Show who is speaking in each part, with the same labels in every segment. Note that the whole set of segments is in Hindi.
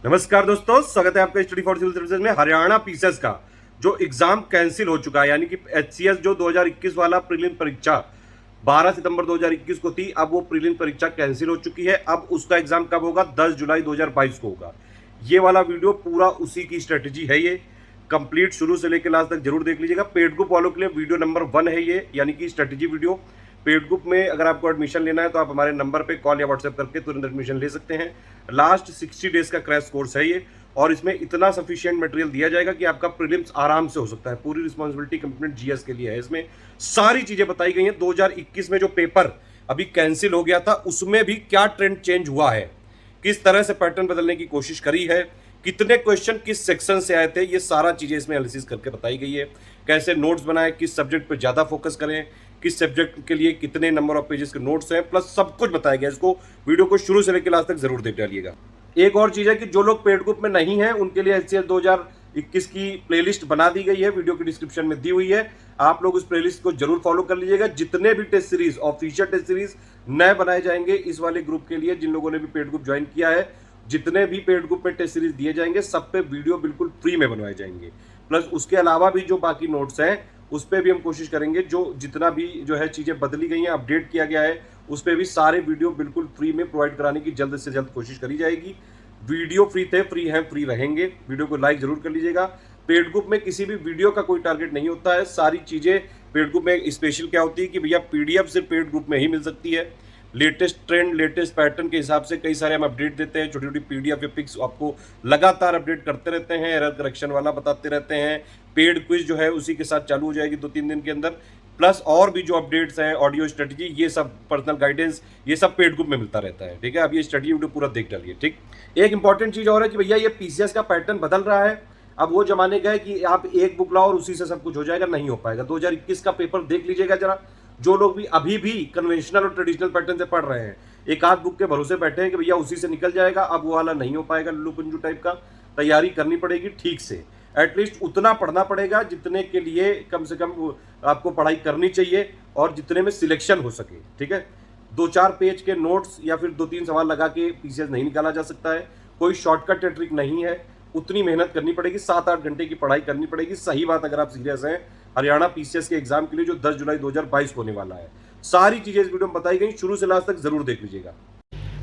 Speaker 1: नमस्कार दोस्तों, स्वागत है आपका स्टडी फॉर सिविल सर्विसेज में। हरियाणा पीसीएस का जो एग्जाम कैंसिल हो चुका है, यानी कि एचसीएस जो 2021 वाला प्रीलिम परीक्षा 12 सितंबर 2021 को थी, अब वो प्रीलिम परीक्षा कैंसिल हो चुकी है। अब उसका एग्जाम कब होगा? 10 जुलाई 2022 को होगा। ये वाला वीडियो पूरा उसी की स्ट्रेटेजी है। ये कंप्लीट शुरू से लेकर लास्ट तक जरूर देख लीजिएगा। पेड ग्रुप वालों के लिए वीडियो नंबर 1 है ये, यानी कि स्ट्रेटेजी वीडियो। पेड ग्रुप में अगर आपको एडमिशन लेना है तो आप हमारे नंबर पे कॉल या व्हाट्सएप करके तुरंत एडमिशन ले सकते हैं। लास्ट 60 डेज का क्रैश कोर्स है ये, और इसमें इतना सफिशिएंट मटेरियल दिया जाएगा कि आपका प्रीलिम्स आराम से हो सकता है। पूरी रिस्पॉन्सिबिलिटी कंप्लीट जीएस के लिए है। इसमें सारी चीजें बताई गई हैं। 2021 में जो पेपर अभी कैंसिल हो गया था, उसमें भी क्या ट्रेंड चेंज हुआ है, किस तरह से पैटर्न बदलने की कोशिश करी है, कितने क्वेश्चन किस सेक्शन से आए थे, ये सारा चीजें इसमें एनालिसिस करके बताई गई है। कैसे नोट्स बनाए, किस सब्जेक्ट पे ज्यादा फोकस करें, किस सब्जेक्ट के लिए कितने नंबर ऑफ पेजेस के नोट्स हैं, प्लस सब कुछ बताया गया। इसको वीडियो को शुरू से लेकर लास्ट तक जरूर देख डालिएगा। एक और चीज है कि जो लोग पेड ग्रुप में नहीं है उनके लिए एचसीएस 2021 की प्लेलिस्ट बना दी गई है, वीडियो की डिस्क्रिप्शन में दी हुई है। आप लोग उस प्लेलिस्ट को जरूर फॉलो कर लीजिएगा। जितने भी test series, official test series नए बनाए जाएंगे इस वाले ग्रुप के लिए, जिन लोगों ने भी पेड ग्रुप ज्वाइन किया है, जितने भी पेड ग्रुप में टेस्ट सीरीज दिए जाएंगे, सब पे वीडियो बिल्कुल फ्री में बनवाए जाएंगे। प्लस उसके अलावा भी जो बाकी नोट्स हैं उस पर भी हम कोशिश करेंगे, जो जितना भी जो है चीजें बदली गई हैं, अपडेट किया गया है, उस पर भी सारे वीडियो बिल्कुल फ्री में प्रोवाइड कराने की जल्द से जल्द कोशिश करी जाएगी। वीडियो फ्री थे, फ्री हैं, फ्री रहेंगे। वीडियो को लाइक जरूर कर लीजिएगा। पेड ग्रुप में किसी भी वीडियो का कोई टारगेट नहीं होता है। सारी चीजें पेड ग्रुप में स्पेशल क्या होती है कि भैया पीडीएफ सिर्फ पेड ग्रुप में ही मिल सकती है। लेटेस्ट ट्रेंड, लेटेस्ट पैटर्न के हिसाब से कई सारे हम अपडेट देते हैं। छोटी छोटी पीडीएफ या पिक्स आपको लगातार अपडेट करते रहते हैं। एरर करेक्शन वाला बताते रहते हैं। पेड क्विज जो है उसी के साथ चालू हो जाएगी 2-3 दिन के अंदर। प्लस और भी जो अपडेट्स हैं, ऑडियो स्ट्रेटजी, ये सब पर्सनल गाइडेंस, ये सब पेड ग्रुप में मिलता रहता है। ठीक है, अब ये स्टडी वीडियो पूरा देख डालिए। ठीक, एक इंपॉर्टेंट चीज और है कि भैया ये पीसीएस का पैटर्न बदल रहा है। अब वो जमाने गए कि आप एक बुक लाओ और उसी से सब कुछ हो जाएगा, नहीं हो पाएगा। 2021 का पेपर देख लीजिएगा जरा। जो लोग भी अभी भी कन्वेंशनल और ट्रेडिशनल पैटर्न से पढ़ रहे हैं, एक आध बुक के भरोसे बैठे हैं कि भैया उसी से निकल जाएगा, अब वो वाला नहीं हो पाएगा। लुल्लू पंजू टाइप का तैयारी करनी पड़ेगी ठीक से। एटलीस्ट उतना पढ़ना पड़ेगा जितने के लिए कम से कम आपको पढ़ाई करनी चाहिए और जितने में सिलेक्शन हो सके। ठीक है, 2-4 पेज के नोट्स या फिर 2-3 सवाल लगा के पीसीएस नहीं निकाला जा सकता है। कोई शॉर्टकट ट्रिक नहीं है। उतनी मेहनत करनी पड़ेगी, 7-8 घंटे की पढ़ाई करनी पड़ेगी। सही बात, अगर आप सीरियस हैं हरियाणा पीसीएस के एग्जाम के लिए जो 10 जुलाई 2022 होने वाला है। सारी चीजें इस वीडियो में बताई गई, शुरू से लास्ट तक जरूर देख लीजिएगा।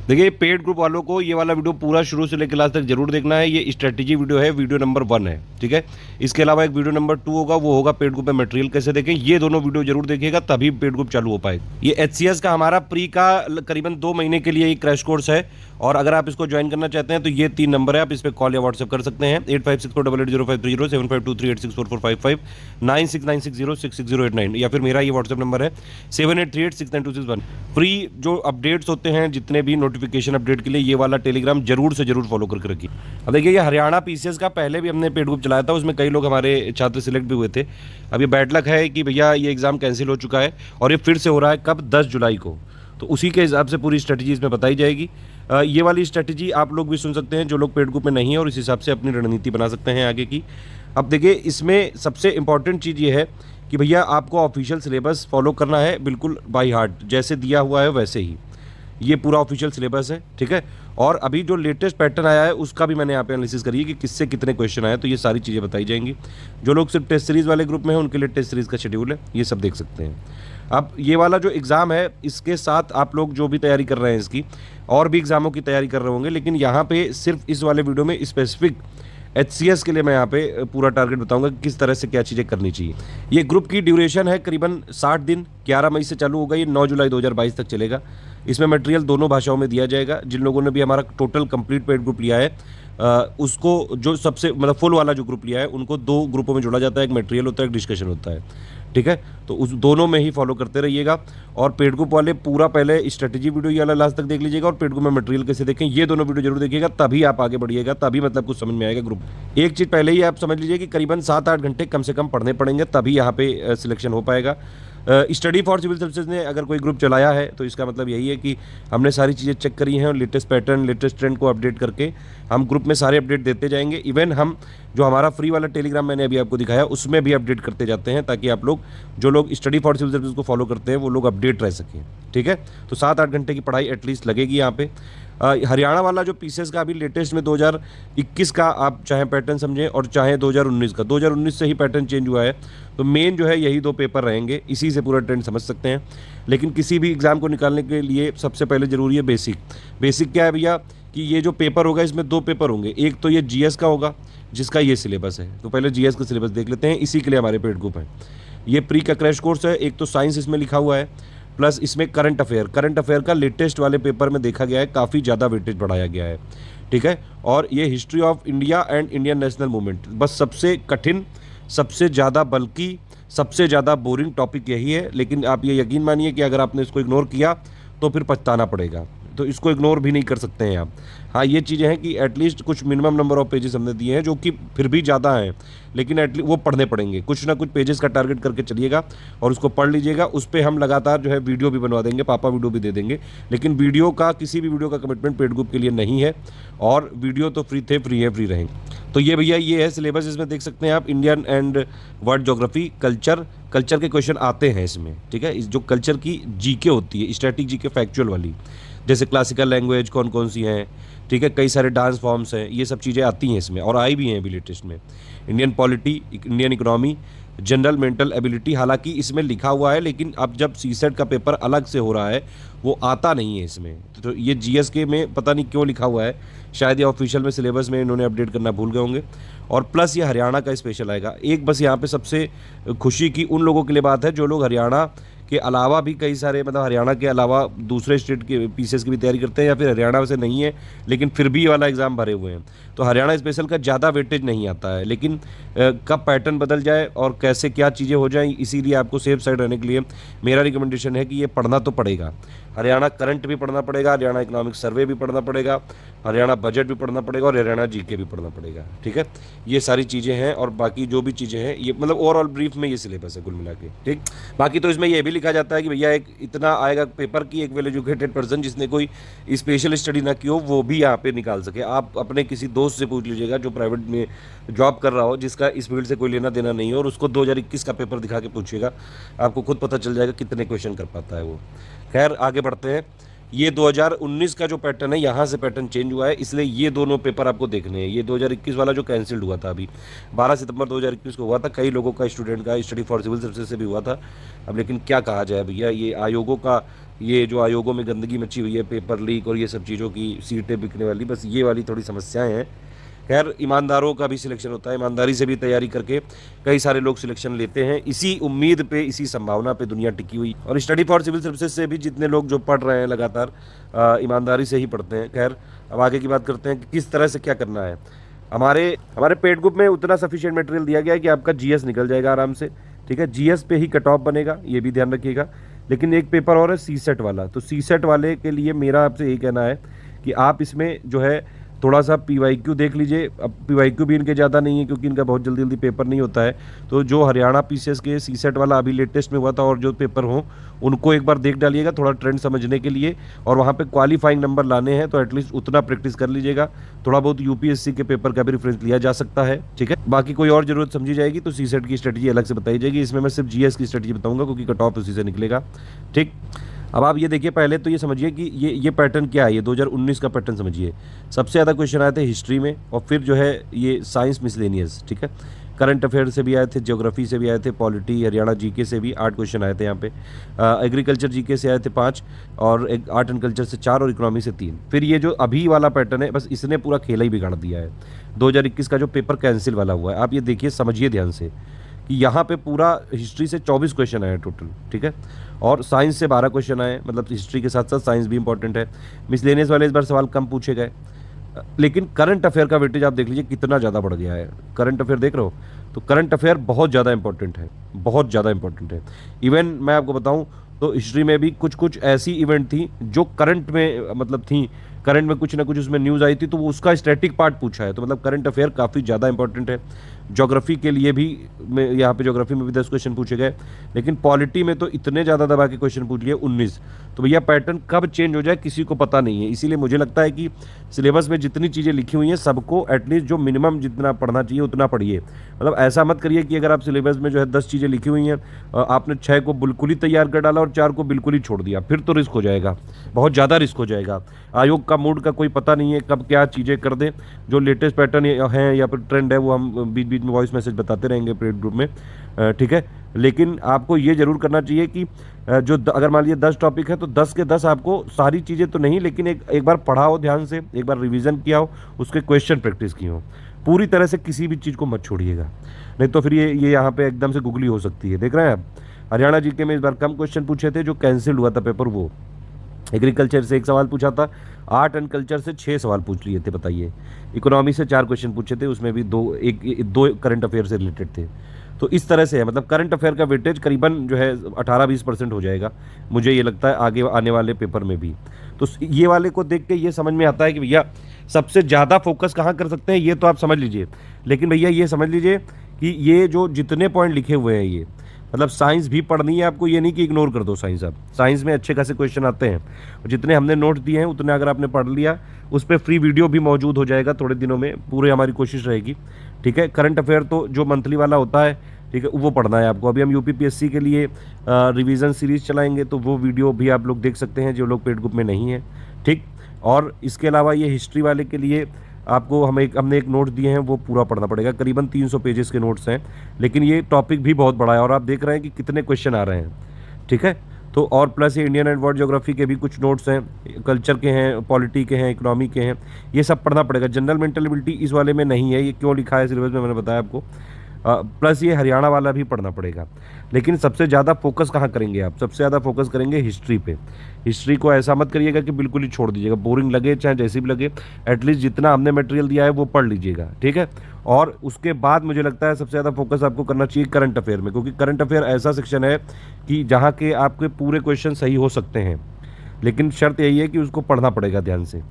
Speaker 1: देखिए, पेड ग्रुप वालों को ये वाला वीडियो पूरा शुरू से लेकर लास्ट तक जरूर देखना है। ये स्ट्रेटेजी वीडियो है, वीडियो नंबर 1 है। ठीक है, इसके अलावा एक वीडियो नंबर 2 होगा, वो होगा पेड ग्रुप में मटेरियल कैसे देखें। ये दोनों वीडियो जरूर देखिएगा, तभी पेड ग्रुप चालू हो पाएगा। ये एचसीएस का हमारा प्री का करीबन 2 महीने के लिए क्रैश कोर्स है, और अगर आप इसको ज्वाइन करना चाहते हैं तो ये 3 नंबर है, आप इस पर कॉल या व्हाट्सएप कर सकते हैं। 8564880530, 7523864455, 9696066089, या फिर मेरा ये व्हाट्सएप नंबर है 7838692661। फ्री जो अपडेट्स होते हैं, जितने भी नोटिफिकेशन अपडेट के लिए, ये वाला टेलीग्राम जरूर से जरूर फॉलो करके रखिए। अब देखिए, ये हरियाणा पीसीएस का पहले भी हमने पेड ग्रुप चलाया था, उसमें कई लोग हमारे छात्र सिलेक्ट भी हुए थे। अब ये बैड लक है कि भैया ये एग्जाम कैंसिल हो चुका है, और ये फिर से हो रहा है। कब? 10 जुलाई को। तो उसी के हिसाब से पूरी स्ट्रेटजी इसमें बताई जाएगी। ये वाली स्ट्रेटजी आप लोग भी सुन सकते हैं जो लोग पेड ग्रुप में नहीं है, और इस हिसाब से अपनी रणनीति बना सकते हैं आगे की। अब देखिए, इसमें सबसे इंपॉर्टेंट चीज़ ये है कि भैया आपको ऑफिशियल सिलेबस फॉलो करना है, बिल्कुल बाई हार्ट, जैसे दिया हुआ है वैसे ही। ये पूरा ऑफिशियल सिलेबस है। ठीक है, और अभी जो लेटेस्ट पैटर्न आया है उसका भी मैंने यहाँ पे एनालिसिस करी है कि किससे कितने क्वेश्चन आए, तो ये सारी चीज़ें बताई जाएंगी। जो लोग सिर्फ टेस्ट सीरीज़ वाले ग्रुप में हैं उनके लिए टेस्ट सीरीज़ का शेड्यूल है, ये सब देख सकते हैं। अब ये वाला जो एग्ज़ाम है, इसके साथ आप लोग जो भी तैयारी कर रहे हैं, इसकी और भी एग्ज़ामों की तैयारी कर रहे होंगे, लेकिन यहाँ पे सिर्फ इस वाले वीडियो में स्पेसिफिक एचसीएस के लिए मैं यहाँ पे पूरा टारगेट बताऊंगा कि किस तरह से क्या चीज़ें करनी चाहिए। ये ग्रुप की ड्यूरेशन है करीबन 60 दिन। 11 मई से चालू होगा, ये 9 जुलाई 2022 तक चलेगा। इसमें मटेरियल दोनों भाषाओं में दिया जाएगा। जिन लोगों ने भी हमारा टोटल कंप्लीट पेड ग्रुप लिया है, उसको जो सबसे मतलब फुल वाला जो ग्रुप लिया है, उनको 2 ग्रुपों में जोड़ा जाता है। एक मटेरियल होता है, एक डिस्कशन होता है। ठीक है, तो उस दोनों में ही फॉलो करते रहिएगा। और पेड ग्रुप वाले पूरा पहले स्ट्रेटेजी वीडियो ये वाला लास्ट तक देख लीजिएगा, और पेड ग्रुप में मटेरियल कैसे देखें, ये दोनों वीडियो जरूर देखिएगा, तभी आप आगे बढ़िएगा, तभी मतलब कुछ समझ में आएगा ग्रुप। एक चीज़ पहले ही आप समझ लीजिए कि करीबन 7-8 घंटे कम से कम पढ़ने पड़ेंगे, तभी यहाँ पे सिलेक्शन हो पाएगा। स्टडी फॉर सिविल सर्विसेज ने अगर कोई ग्रुप चलाया है तो इसका मतलब यही है कि हमने सारी चीज़ें चेक करी हैं, और लेटेस्ट पैटर्न, लेटेस्ट ट्रेंड को अपडेट करके हम ग्रुप में सारे अपडेट देते जाएंगे। इवन हम जो हमारा फ्री वाला टेलीग्राम मैंने अभी आपको दिखाया, उसमें भी अपडेट करते जाते हैं, ताकि आप लोग जो लोग स्टडी फॉर सिविल सर्विसेज को फॉलो करते हैं वो लोग अपडेट रह सकें। ठीक है, तो 7-8 घंटे की पढ़ाई एटलीस्ट लगेगी यहाँ पे।
Speaker 2: हरियाणा वाला जो पीसेस का अभी लेटेस्ट में 2021 का आप चाहे पैटर्न समझें और चाहे 2019 का, 2019 से ही पैटर्न चेंज हुआ है, तो मेन जो है यही 2 पेपर रहेंगे, इसी से पूरा ट्रेंड समझ सकते हैं। लेकिन किसी भी एग्ज़ाम को निकालने के लिए सबसे पहले ज़रूरी है बेसिक। बेसिक क्या है भैया कि ये जो पेपर होगा इसमें 2 पेपर होंगे, एक तो ये जीएस का होगा जिसका ये सिलेबस है, तो पहले जीएस का सिलेबस देख लेते हैं, इसी के लिए हमारे पेड ग्रुप है। ये प्री का क्रैश कोर्स है, एक तो साइंस इसमें लिखा हुआ है, प्लस इसमें करंट अफेयर का लेटेस्ट वाले पेपर में देखा गया है काफ़ी ज़्यादा वेटेज बढ़ाया गया है, ठीक है। और ये history of India and Indian national movement, बस सबसे कठिन, सबसे ज़्यादा बल्कि, सबसे ज़्यादा बोरिंग टॉपिक यही है। लेकिन आप ये यकीन मानिए कि अगर आपने इसको इग्नोर किया तो फिर पछताना पड़ेगा, तो इसको इग्नोर भी नहीं कर सकते हैं आप। हाँ, ये चीज़ें हैं कि एटलीस्ट कुछ मिनिमम नंबर ऑफ पेजेस हमने दिए हैं जो कि फिर भी ज़्यादा हैं, लेकिन एटलीस्ट वो पढ़ने पड़ेंगे, कुछ ना कुछ पेजेस का टारगेट करके चलिएगा और उसको पढ़ लीजिएगा। उस पर हम लगातार जो है वीडियो भी बनवा देंगे, पापा वीडियो भी दे देंगे, लेकिन वीडियो का, किसी भी वीडियो का कमिटमेंट पेड ग्रुप के लिए नहीं है, और वीडियो तो फ्री थे, फ्री है, फ्री रहेंगे। तो ये भैया ये है सिलेबस, इसमें देख सकते हैं आप Indian and world geography, culture के क्वेश्चन आते हैं इसमें, ठीक है। इस जो कल्चर की जीके होती है, स्टैटिक जीके फैक्चुअल वाली, जैसे क्लासिकल लैंग्वेज कौन कौन सी हैं, ठीक है, कई सारे डांस फॉर्म्स हैं, ये सब चीज़ें आती हैं इसमें और आई भी हैं अभी लेटेस्ट में। Indian polity, Indian economy, general mental ability, हालांकि इसमें लिखा हुआ है, लेकिन अब जब सीसेट का पेपर अलग से हो रहा है वो आता नहीं है इसमें, तो ये जीएस के में पता नहीं क्यों लिखा हुआ है, शायद ये ऑफिशियल में सिलेबस में इन्होंने अपडेट करना भूल गए होंगे। और प्लस ये हरियाणा का स्पेशल आएगा। एक बस यहाँ पे सबसे खुशी की उन लोगों के लिए बात है जो लोग हरियाणा के अलावा भी कई सारे, मतलब हरियाणा के अलावा दूसरे स्टेट के पीसेस की भी तैयारी करते हैं, या फिर हरियाणा से नहीं है लेकिन फिर भी ये वाला एग्ज़ाम भरे हुए हैं, तो हरियाणा स्पेशल का ज़्यादा वेटेज नहीं आता है। लेकिन कब पैटर्न बदल जाए और कैसे क्या चीज़ें हो जाएं, इसीलिए आपको सेफ साइड रहने के लिए मेरा रिकमेंडेशन है कि ये पढ़ना तो पड़ेगा। हरियाणा करंट भी पढ़ना पड़ेगा, हरियाणा इकोनॉमिक सर्वे भी पढ़ना पड़ेगा, हरियाणा बजट भी पढ़ना पड़ेगा और हरियाणा जीके भी पढ़ना पड़ेगा, ठीक है। ये सारी चीज़ें हैं और बाकी जो भी चीज़ें हैं ये मतलब ओवरऑल ब्रीफ में ये सिलेबस है कुल मिला के, ठीक। बाकी तो इसमें ये भी लिखा जाता है कि भैया एक इतना आएगा पेपर की एक वेल एजुकेटेड पर्सन जिसने कोई स्पेशल स्टडी ना की हो वो भी यहाँ पे निकाल सके। आप अपने किसी दोस्त से पूछ लीजिएगा जो प्राइवेट में जॉब कर रहा हो, जिसका इस फील्ड से कोई लेना देना नहीं हो, और उसको 2021 का पेपर दिखा के पूछिएगा, आपको खुद पता चल जाएगा कितने क्वेश्चन कर पाता है वो। खैर आगे बढ़ते हैं। ये 2019 का जो पैटर्न है यहाँ से पैटर्न चेंज हुआ है, इसलिए ये दोनों पेपर आपको देखने हैं। ये 2021 वाला जो कैंसिल्ड हुआ था अभी 12 सितंबर 2021 को हुआ था, कई लोगों का स्टूडेंट का स्टडी फॉर सिविल सर्विसेज से भी हुआ था। अब लेकिन क्या कहा जाए भैया, ये आयोगों का, ये जो आयोगों में गंदगी मची हुई है, पेपर लीक और ये सब चीज़ों की, सीटें बिकने वाली, बस ये वाली थोड़ी समस्याएँ हैं। खैर ईमानदारों का भी सिलेक्शन होता है, ईमानदारी से भी तैयारी करके कई सारे लोग सिलेक्शन लेते हैं। इसी उम्मीद पे, इसी संभावना पे दुनिया टिकी हुई, और स्टडी फॉर सिविल सर्विसेज से भी जितने लोग जो पढ़ रहे हैं लगातार ईमानदारी से ही पढ़ते हैं। खैर अब आगे की बात करते हैं कि किस तरह से क्या करना है। हमारे पेड ग्रुप में उतना सफिशिएंट मटेरियल दिया गया है कि आपका जीएस निकल जाएगा आराम से, ठीक है। जीएस पे ही कट ऑफ बनेगा, ये भी ध्यान रखिएगा। लेकिन एक पेपर और है सीसेट वाला, तो सीसेट वाले के लिए मेरा आपसे यही कहना है कि आप इसमें जो है थोड़ा सा पीवाईक्यू देख लीजिए। अब पीवाईक्यू भी इनके ज़्यादा नहीं है क्योंकि इनका बहुत जल्दी जल्दी पेपर नहीं होता है, तो जो हरियाणा पीसीएस के सीसेट वाला अभी लेटेस्ट में हुआ था और जो पेपर हों उनको एक बार देख डालिएगा थोड़ा ट्रेंड समझने के लिए, और वहाँ पे क्वालिफाइंग नंबर लाने हैं तो एटलीस्ट उतना प्रैक्टिस कर लीजिएगा। थोड़ा बहुत यूपीएससी के पेपर का भी रेफरेंस लिया जा सकता है, ठीक है। बाकी कोई और जरूरत समझी जाएगी तो सीसेट की स्ट्रेटजी अलग से बताई जाएगी, इसमें मैं सिर्फ जीएस की स्ट्रेटजी बताऊँगा क्योंकि कट ऑफ उसी से निकलेगा, ठीक। अब आप ये देखिए, पहले तो ये समझिए कि ये पैटर्न क्या है। ये 2019 का पैटर्न समझिए। सबसे ज़्यादा क्वेश्चन आए थे हिस्ट्री में, और फिर जो है ये साइंस मिसलेनियस, ठीक है। करंट अफेयर से भी आए थे, ज्योग्राफी से भी आए थे, पॉलिटी, हरियाणा जीके से भी 8 क्वेश्चन आए थे यहाँ पे। एग्रीकल्चर जीके से आए थे 5, और आर्ट एंड कल्चर से 4, और इकोनॉमी से 3। फिर ये जो अभी वाला पैटर्न है, बस इसने पूरा खेला ही बिगाड़ दिया है। 2021 का जो पेपर कैंसिल वाला हुआ है, आप ये देखिए, समझिए ध्यान से कि यहाँ पे पूरा हिस्ट्री से 24 क्वेश्चन आए टोटल, ठीक है, और साइंस से 12 क्वेश्चन आए, मतलब हिस्ट्री के साथ साथ साइंस भी इंपॉर्टेंट है। मिसलेनियस वाले इस बार सवाल कम पूछे गए, लेकिन करंट अफेयर का वेटेज आप देख लीजिए कितना ज़्यादा बढ़ गया है। करंट अफेयर देख रहे हो, तो करंट अफेयर बहुत ज़्यादा इंपॉर्टेंट है, बहुत ज़्यादा इंपॉर्टेंट है। इवन मैं आपको बताऊं तो हिस्ट्री में भी कुछ कुछ ऐसी इवेंट थी जो करंट में मतलब थी, करंट में कुछ ना कुछ उसमें न्यूज़ आई थी, तो वो उसका स्टैटिक पार्ट पूछा है, तो मतलब करंट अफेयर काफ़ी ज़्यादा इंपॉर्टेंट है। ज्योग्राफी के लिए भी यहाँ पे ज्योग्राफी में भी 10 क्वेश्चन पूछे गए, लेकिन पॉलिटी में तो इतने ज़्यादा दबा के क्वेश्चन पूछ लिए 19। तो भैया पैटर्न कब चेंज हो जाए किसी को पता नहीं है। इसीलिए मुझे लगता है कि सिलेबस में जितनी चीज़ें लिखी हुई हैं सबको एटलीस्ट जो मिनिमम जितना पढ़ना चाहिए उतना पढ़िए। मतलब ऐसा मत करिए कि अगर आप सिलेबस में जो है 10 चीज़ें लिखी हुई हैं, आपने 6 को बिल्कुल ही तैयार कर डाला और 4 को बिल्कुल ही छोड़ दिया, फिर तो रिस्क हो जाएगा, बहुत ज़्यादा रिस्क हो जाएगा। आयोग का मूड का कोई पता नहीं है कब क्या चीज़ें कर दें। जो लेटेस्ट पैटर्न हैं या फिर ट्रेंड है वो हम बीच बीच में वॉइस मैसेज बताते रहेंगे पेड ग्रुप में, ठीक है। लेकिन आपको ये जरूर करना चाहिए कि अगर मान लीजिए 10 टॉपिक है तो 10 के 10 आपको सारी चीज़ें तो नहीं, लेकिन एक बार पढ़ा हो ध्यान से, एक बार रिवीजन किया हो, उसके क्वेश्चन प्रैक्टिस की हो। पूरी तरह से किसी भी चीज़ को मत छोड़िएगा, नहीं तो फिर ये यहाँ पे एकदम से गुगली हो सकती है। देख रहे हैं आप, हरियाणा जीके में इस बार कम क्वेश्चन पूछे थे, जो कैंसिल हुआ था पेपर वो एग्रीकल्चर से 1 सवाल पूछा था, आर्ट एंड कल्चर से 6 सवाल पूछ लिए थे, बताइए। इकोनॉमी से 4 क्वेश्चन पूछे थे, उसमें भी दो करंट अफेयर से रिलेटेड थे। तो इस तरह से है, मतलब करंट अफेयर का वेटेज करीबन जो है 18-20% हो जाएगा, मुझे ये लगता है आगे आने वाले पेपर में भी। तो ये वाले को देख के ये समझ में आता है कि भैया सबसे ज़्यादा फोकस कहाँ कर सकते हैं, ये तो आप समझ लीजिए। लेकिन भैया ये समझ लीजिए कि ये जो जितने पॉइंट लिखे हुए हैं, ये मतलब साइंस भी पढ़नी है आपको, ये नहीं कि इग्नोर कर दो साइंस। आप साइंस में अच्छे खासे क्वेश्चन आते हैं, और जितने हमने नोट दिए हैं उतने अगर आपने पढ़ लिया, उस पर फ्री वीडियो भी मौजूद हो जाएगा थोड़े दिनों में, पूरे हमारी कोशिश रहेगी, ठीक है। करंट अफेयर तो जो मंथली वाला होता है, ठीक है, वो पढ़ना है आपको। अभी हम यूपीपीएससी के लिए रिवीजन सीरीज चलाएंगे, तो वो वीडियो भी आप लोग देख सकते हैं जो लोग पेड ग्रुप में नहीं है, ठीक। और इसके अलावा ये हिस्ट्री वाले के लिए आपको हमने एक नोट दिए हैं, वो पूरा पढ़ना पड़ेगा। करीबन 300 पेजेस के नोट्स हैं, लेकिन ये टॉपिक भी बहुत बड़ा है और आप देख रहे हैं कि कितने क्वेश्चन आ रहे हैं, ठीक है। तो और प्लस ये इंडियन एंड वर्ल्ड ज्योग्राफी के भी कुछ नोट्स हैं, कल्चर के हैं, पॉलिटी के हैं, इकोनॉमी के हैं, ये सब पढ़ना पड़ेगा। जनरल मेंटल एबिलिटी इस वाले में नहीं है, ये क्यों लिखा है सिलेबस में मैंने बताया आपको। प्लस ये हरियाणा वाला भी पढ़ना पड़ेगा। लेकिन सबसे ज़्यादा फोकस कहाँ करेंगे आप, सबसे ज़्यादा फोकस करेंगे हिस्ट्री पे। हिस्ट्री को ऐसा मत करिएगा कि बिल्कुल ही छोड़ दीजिएगा, बोरिंग लगे चाहे जैसी भी लगे, एटलीस्ट जितना हमने मटेरियल दिया है वो पढ़ लीजिएगा, ठीक है। और उसके बाद मुझे लगता है सबसे ज़्यादा फोकस आपको करना चाहिए करंट अफेयर में, क्योंकि करंट अफेयर ऐसा सेक्शन है कि जहाँ के आपके पूरे क्वेश्चन सही हो सकते हैं, लेकिन शर्त यही है कि उसको पढ़ना पड़ेगा ध्यान से।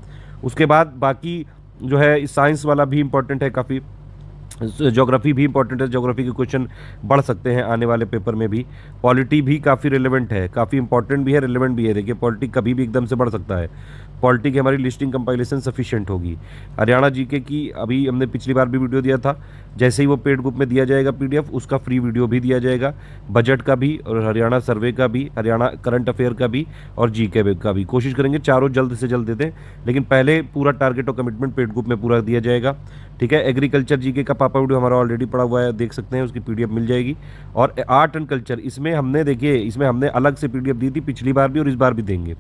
Speaker 2: उसके बाद बाकी जो है साइंस वाला भी इम्पोर्टेंट है काफ़ी, ज्योग्राफी भी इंपॉर्टेंट है, ज्योग्राफी के क्वेश्चन बढ़ सकते हैं आने वाले पेपर में भी। पॉलिटी भी काफ़ी रिलेवेंट है, काफ़ी इंपॉर्टेंट भी है, रिलेवेंट भी है। देखिए पॉलिटी कभी भी एकदम से बढ़ सकता है, पॉलिटी की हमारी लिस्टिंग कंपाइलेशन सफिशिएंट होगी। हरियाणा जीके की अभी हमने पिछली बार भी वीडियो दिया था, जैसे ही वो पेड ग्रुप में दिया जाएगा पीडीएफ, उसका फ्री वीडियो भी दिया जाएगा, बजट का भी और हरियाणा सर्वे का भी, हरियाणा करंट अफेयर का भी और जीके का भी। कोशिश करेंगे चारों जल्द से जल्द दे दें, लेकिन पहले पूरा टारगेट और कमिटमेंट पेड ग्रुप में पूरा दिया जाएगा, ठीक है। एग्रीकल्चर जीके का पापा वीडियो हमारा ऑलरेडी पड़ा हुआ है, देख सकते हैं, उसकी पीडीएफ मिल जाएगी। और आर्ट एंड कल्चर इसमें हमने देखिए, इसमें हमने अलग से पीडीएफ दी थी पिछली बार भी और इस बार भी देंगे।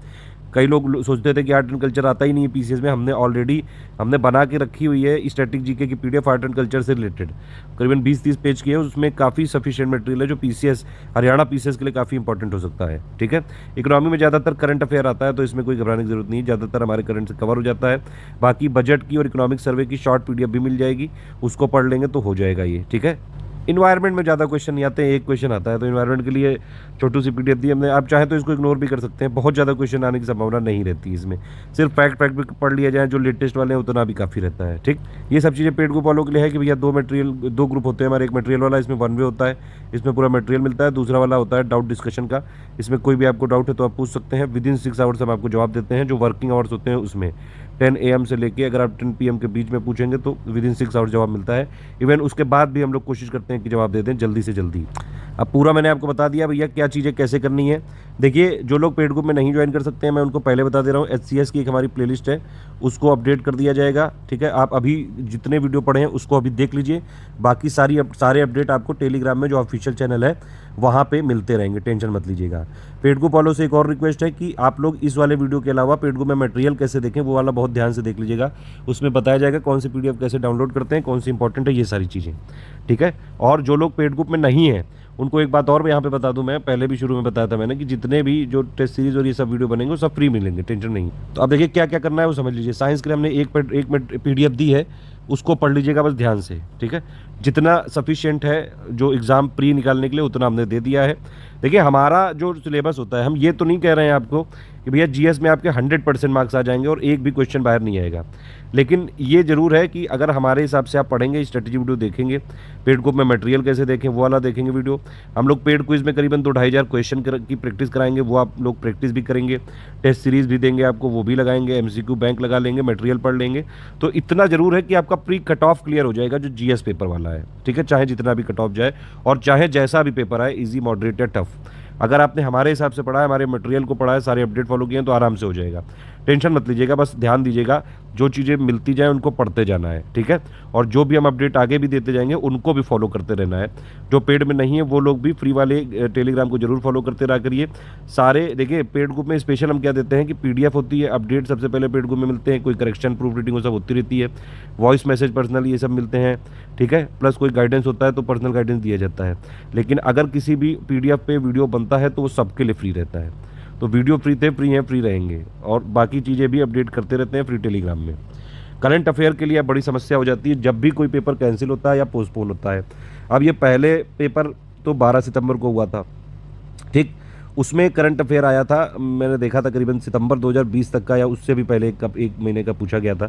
Speaker 2: कई लोग सोचते थे कि आर्ट एंड कल्चर आता ही नहीं है पीसीएस में, हमने बना के रखी हुई है स्टैटिक जीके की पीडीएफ आर्ट एंड कल्चर से रिलेटेड, करीबन 20-30 पेज की है, उसमें काफ़ी सफिशिएंट मटेरियल है जो पीसीएस हरियाणा पीसीएस के लिए काफ़ी इंपॉर्टेंट हो सकता है, ठीक है। इकोनॉमी में ज़्यादातर करंट अफेयर आता है, तो इसमें कोई घबराने की जरूरत नहीं, ज़्यादातर हमारे करंट से कवर हो जाता है। बाकी बजट की और इकोनॉमिक सर्वे की शॉर्ट पीडीएफ भी मिल जाएगी, उसको पढ़ लेंगे तो हो जाएगा ये, ठीक है। इन्वायरमेंट में ज़्यादा क्वेश्चन नहीं आते हैं, एक क्वेश्चन आता है, तो इन्वायरमेंट के लिए छोटू सी पीडीएफ दी हमने। आप चाहे तो इसको इग्नोर भी कर सकते हैं, बहुत ज़्यादा क्वेश्चन आने की संभावना नहीं रहती इसमें, सिर्फ फैक्ट भी पढ़ लिया जाए, जो लेटेस्ट वाले हैं उतना भी काफ़ी रहता है, ठीक। ये सब चीज़ें पेड ग्रुप वालों के लिए है कि भैया दो ग्रुप होते हैं हमारे, एक मटेरियल वाला, इसमें 1 वे होता है, इसमें पूरा मटेरियल मिलता है, दूसरा वाला होता है डाउट डिस्कशन का, इसमें कोई भी आपको डाउट है तो आप पूछ सकते हैं, विदिन 6 आवर्स हम आपको जवाब देते हैं। जो वर्किंग आवर्स होते हैं उसमें 10 AM से लेके अगर आप 10 PM के बीच में पूछेंगे तो विदिन 6 आवर्स जवाब मिलता है। इवन उसके बाद भी हम लोग कोशिश करते हैं कि जवाब दे दें जल्दी से जल्दी। अब पूरा मैंने आपको बता दिया भैया क्या चीज़ें कैसे करनी है। देखिए जो लोग पेड ग्रुप में नहीं ज्वाइन कर सकते हैं, मैं उनको पहले बता दे रहा हूँ, HCS की एक हमारी प्लेलिस्ट है, उसको अपडेट कर दिया जाएगा, ठीक है। आप अभी जितने वीडियो पढ़े हैं उसको अभी देख लीजिए, बाकी सारे अपडेट आपको टेलीग्राम में जो ऑफिशियल चैनल है वहाँ पे मिलते रहेंगे, टेंशन मत लीजिएगा। पेड ग्रुप वालों से एक और रिक्वेस्ट है कि आप लोग इस वाले वीडियो के अलावा पेड ग्रुप में मटेरियल कैसे देखें वो वाला बहुत ध्यान से देख लीजिएगा, उसमें बताया जाएगा कौन सी PDF कैसे डाउनलोड करते हैं, कौन सी इंपॉर्टेंट है, ये सारी चीज़ें, ठीक है। और जो लोग पेड ग्रुप में नहीं हैं उनको एक बात और मैं यहाँ पे बता दूं, मैं पहले भी शुरू में बताया था मैंने कि जितने भी जो टेस्ट सीरीज और ये सब वीडियो बनेंगे वो सब फ्री मिलेंगे, टेंशन नहीं। तो अब देखिए क्या क्या करना है वो समझ लीजिए। साइंस के लिए हमने एक PDF दी है, उसको पढ़ लीजिएगा बस ध्यान से, ठीक है। जितना सफिशिएंट है जो एग्ज़ाम प्री निकालने के लिए उतना हमने दे दिया है। देखिए हमारा जो सिलेबस होता है, हम ये तो नहीं कह रहे हैं आपको कि भैया जीएस में आपके 100% मार्क्स आ जाएंगे और एक भी क्वेश्चन बाहर नहीं आएगा, लेकिन ये ज़रूर है कि अगर हमारे हिसाब से आप पढ़ेंगे, स्ट्रेटजी वीडियो देखेंगे, पेड ग्रुप में मटेरियल कैसे देखें वो वाला देखेंगे वीडियो, हम लोग पेड क्विज में करीबन 2-2,500 क्वेश्चन की प्रैक्टिस कराएंगे, वो आप लोग प्रैक्टिस भी करेंगे, टेस्ट सीरीज़ भी देंगे आपको, वो भी लगाएंगे, एमसीक्यू बैंक लगा लेंगे, मटेरियल पढ़ लेंगे। तो इतना ज़रूर है कि आपका प्री कट ऑफ क्लियर हो जाएगा जो जीएस पेपर वाला है, ठीक है, चाहे जितना भी कट ऑफ जाए और चाहे जैसा भी पेपर आए, ईजी, मॉडरेट या टफ। अगर आपने हमारे हिसाब से पढ़ा है, हमारे मटेरियल को पढ़ा है, सारे अपडेट फॉलो किए हैं तो आराम से हो जाएगा। टेंशन मत लीजिएगा, बस ध्यान दीजिएगा, जो चीज़ें मिलती जाए उनको पढ़ते जाना है, ठीक है, और जो भी हम अपडेट आगे भी देते जाएंगे उनको भी फॉलो करते रहना है। जो पेड में नहीं है वो लोग भी फ्री वाले टेलीग्राम को जरूर फॉलो करते रहा करिए। सारे देखिए पेड ग्रुप में स्पेशल हम क्या देते हैं कि पीडीएफ होती है, अपडेट सबसे पहले पेड ग्रुप में मिलते हैं, कोई करेक्शन प्रूफ रीडिंग वो सब होती रहती है, वॉइस मैसेज पर्सनल ये सब मिलते हैं, ठीक है, प्लस कोई गाइडेंस होता है तो पर्सनल गाइडेंस दिया जाता है। लेकिन अगर किसी भी पीडीएफ पे वीडियो बनता है तो वो सबके लिए फ्री रहता है। तो वीडियो फ्री थे, फ्री हैं, फ्री रहेंगे, और बाकी चीज़ें भी अपडेट करते रहते हैं फ्री टेलीग्राम में। करंट अफेयर के लिए बड़ी समस्या हो जाती है जब भी कोई पेपर कैंसिल होता है या पोस्टपोन होता है। अब ये पहले पेपर तो 12 सितंबर को हुआ था, ठीक, उसमें करंट अफेयर आया था, मैंने देखा था करीबन सितंबर 2020 तक का या उससे भी पहले एक महीने का पूछा गया था।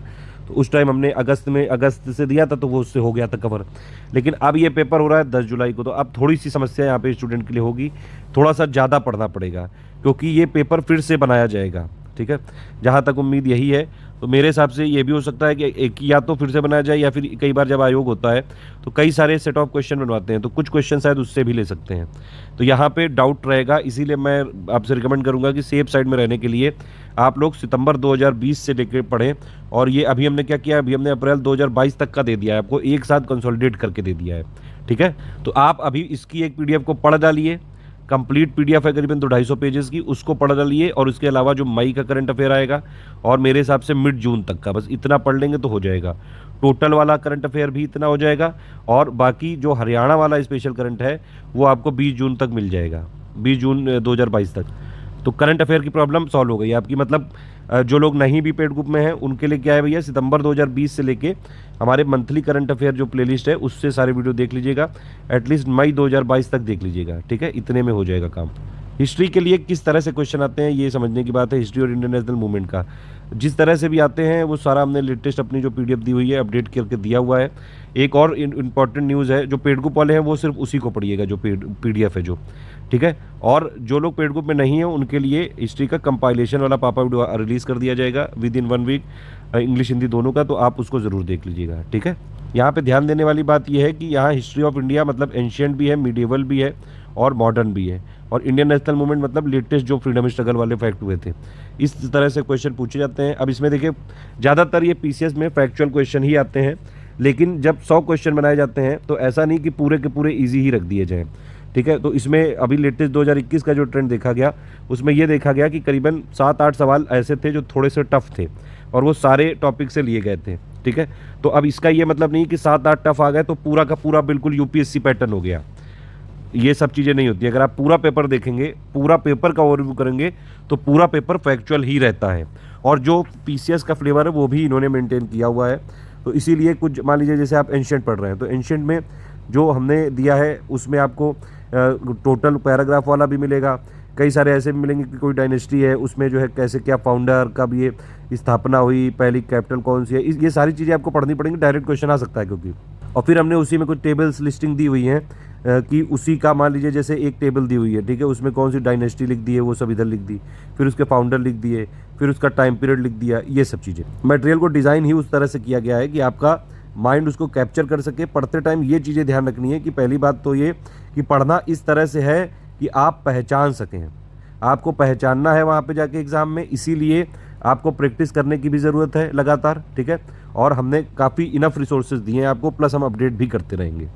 Speaker 2: तो उस टाइम हमने अगस्त से दिया था तो वो उससे हो गया था कवर। लेकिन अब ये पेपर हो रहा है 10 जुलाई को, तो अब थोड़ी सी समस्या यहाँ पे स्टूडेंट के लिए होगी, थोड़ा सा ज़्यादा पढ़ना पड़ेगा क्योंकि ये पेपर फिर से बनाया जाएगा, ठीक है, जहाँ तक उम्मीद यही है। तो मेरे हिसाब से ये भी हो सकता है कि एक या तो फिर से बनाया जाए या फिर कई बार जब आयोग होता है तो कई सारे सेट ऑफ क्वेश्चन बनवाते हैं, तो कुछ क्वेश्चन शायद उससे भी ले सकते हैं। तो यहाँ पे डाउट रहेगा, इसीलिए मैं आपसे रिकमेंड करूँगा कि सेफ साइड में रहने के लिए आप लोग सितंबर 2020 से लेकर पढ़ें। और ये अभी हमने क्या किया, अभी हमने अप्रैल 2022 तक का दे दिया है आपको, एक साथ कंसोलिडेट करके दे दिया है, ठीक है। तो आप अभी इसकी एक पीडीएफ को पढ़ डालिए, कंप्लीट पीडीएफ है करीबन 250 पेजेस की, उसको पढ़ डालिए, और उसके अलावा जो मई का करंट अफेयर आएगा और मेरे हिसाब से मिड जून तक का, बस इतना पढ़ लेंगे तो हो जाएगा। टोटल वाला करंट अफेयर भी इतना हो जाएगा, और बाकी जो हरियाणा वाला स्पेशल करंट है वो आपको 20 जून तक मिल जाएगा, 20 जून 2022 तक। तो करंट अफेयर की प्रॉब्लम सॉल्व हो गई आपकी। मतलब जो लोग नहीं भी पेड ग्रुप में हैं उनके लिए क्या है भैया, सितंबर 2020 से लेके हमारे मंथली करंट अफेयर जो प्लेलिस्ट है उससे सारे वीडियो देख लीजिएगा, एटलीस्ट मई 2022 तक देख लीजिएगा, ठीक है, इतने में हो जाएगा काम। हिस्ट्री के लिए किस तरह से क्वेश्चन आते हैं ये समझने की बात है, हिस्ट्री और इंडियन नेशनल मूवमेंट का जिस तरह से भी आते हैं वो सारा हमने लेटेस्ट अपनी जो पीडीएफ दी हुई है अपडेट करके दिया हुआ है। एक और इम्पॉर्टेंट न्यूज़ है, जो पेड ग्रुप वाले हैं वो सिर्फ उसी को पढ़िएगा जो पीडीएफ है जो, ठीक है, और जो लोग पेड ग्रुप में नहीं है उनके लिए हिस्ट्री का कंपाइलेशन वाला पापा वीडियो रिलीज़ कर दिया जाएगा within 1 week, English Hindi दोनों का, तो आप उसको ज़रूर देख लीजिएगा, ठीक है। यहाँ पे ध्यान देने वाली बात यह है कि यहाँ हिस्ट्री ऑफ इंडिया मतलब एंशियंट भी है, मीडिएवल भी है और मॉडर्न भी है, और इंडियन नेशनल मूवमेंट मतलब लेटेस्ट जो फ्रीडम स्ट्रगल वाले फैक्ट हुए थे, इस तरह से क्वेश्चन पूछे जाते हैं। अब इसमें देखिए ज़्यादातर ये पीसीएस में फैक्चुअल क्वेश्चन ही आते हैं, लेकिन जब 100 क्वेश्चन बनाए जाते हैं तो ऐसा नहीं कि पूरे के पूरे ईजी ही रख दिए जाएँ, ठीक है। तो इसमें अभी लेटेस्ट 2021 का जो ट्रेंड देखा गया उसमें ये देखा गया कि करीबन 7-8 सवाल ऐसे थे जो थोड़े से टफ थे और वो सारे टॉपिक से लिए गए थे, ठीक है। तो अब इसका ये मतलब नहीं कि 7-8 टफ आ गए तो पूरा का पूरा बिल्कुल यूपीएससी पैटर्न हो गया, ये सब चीज़ें नहीं होती। अगर आप पूरा पेपर देखेंगे, पूरा पेपर का ओवरव्यू करेंगे तो पूरा पेपर फैक्चुअल ही रहता है, और जो पीसीएस का फ्लेवर है वो भी इन्होंने मेंटेन किया हुआ है। तो इसीलिए कुछ मान लीजिए जैसे आप एंशिएंट पढ़ रहे हैं तो एंशिएंट में जो हमने दिया है उसमें आपको टोटल पैराग्राफ वाला भी मिलेगा, कई सारे ऐसे भी मिलेंगे कि कोई डायनेस्टी है उसमें जो है कैसे क्या फाउंडर कब ये स्थापना हुई, पहली कैपिटल कौन सी है, ये सारी चीज़ें आपको पढ़नी पड़ेंगी, डायरेक्ट क्वेश्चन आ सकता है क्योंकि। और फिर हमने उसी में कुछ टेबल्स लिस्टिंग दी हुई हैं कि उसी का मान लीजिए जैसे एक टेबल दी हुई है, ठीक है, उसमें कौन सी डायनेस्टी लिख दी है वो सब इधर लिख दी, फिर उसके फाउंडर लिख दिए, फिर उसका टाइम पीरियड लिख दिया, ये सब चीज़ें। मटेरियल को डिज़ाइन ही उस तरह से किया गया है कि आपका माइंड उसको कैप्चर कर सके। पढ़ते टाइम ये चीज़ें ध्यान रखनी है कि पहली बात तो ये कि पढ़ना इस तरह से है कि आप पहचान सकें, आपको पहचानना है वहाँ पे जाके एग्ज़ाम में, इसीलिए आपको प्रैक्टिस करने की भी ज़रूरत है लगातार, ठीक है। और हमने काफ़ी इनफ रिसोर्सेज दिए हैं आपको, प्लस हम अपडेट भी करते रहेंगे,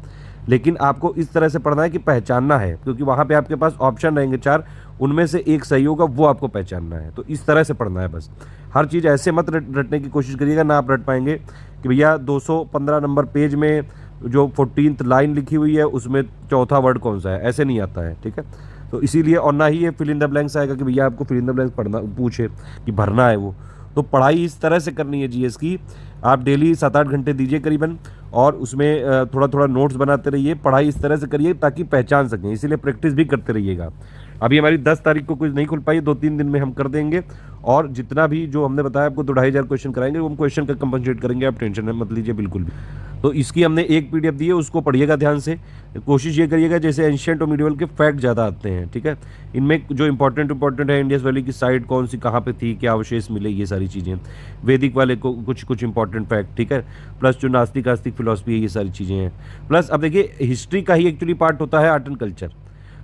Speaker 2: लेकिन आपको इस तरह से पढ़ना है कि पहचानना है, क्योंकि वहाँ पे आपके पास ऑप्शन रहेंगे 4, उनमें से एक सही होगा, वो आपको पहचानना है। तो इस तरह से पढ़ना है बस, हर चीज़ ऐसे मत रटने की कोशिश करिएगा ना आप रट पाएंगे कि भैया 215 नंबर पेज में जो 14th लाइन लिखी हुई है उसमें चौथा वर्ड कौन सा है, ऐसे नहीं आता है, ठीक है। तो इसीलिए, और ना ही ये फिल इन द ब्लैंक्स आएगा कि भैया आपको फिल इन द ब्लैंक्स पढ़ना पूछे कि भरना है वो। तो पढ़ाई इस तरह से करनी है जीएस की, आप डेली 7-8 घंटे दीजिए करीबन, और उसमें थोड़ा थोड़ा नोट्स बनाते रहिए, पढ़ाई इस तरह से करिए ताकि पहचान सकें, इसीलिए प्रैक्टिस भी करते रहिएगा। अभी हमारी 10 तारीख को कुछ नहीं खुल पाई, 2-3 दिन में हम कर देंगे, और जितना भी जो हमने बताया आपको 2,500 क्वेश्चन कराएंगे, वो हम क्वेश्चन का कंपनसेट करेंगे, आप टेंशन मत लीजिए बिल्कुल भी। तो इसकी हमने एक PDF दी है, उसको पढ़िएगा ध्यान से। कोशिश ये करिएगा जैसे एंशिएंट और मिडिवल के फैक्ट ज़्यादा आते हैं, ठीक है, इनमें जो इंपॉर्टेंट है, इंडियस वैली की साइट कौन सी कहाँ पे थी, क्या अवशेष मिले, ये सारी चीज़ें, वैदिक वाले को कुछ इंपॉर्टेंट फैक्ट, ठीक है, प्लस जो नास्तिक आस्तिक फिलॉसफी है, ये सारी चीज़ें हैं। प्लस अब देखिए हिस्ट्री का ही एक्चुअली पार्ट होता है आर्ट एंड कल्चर,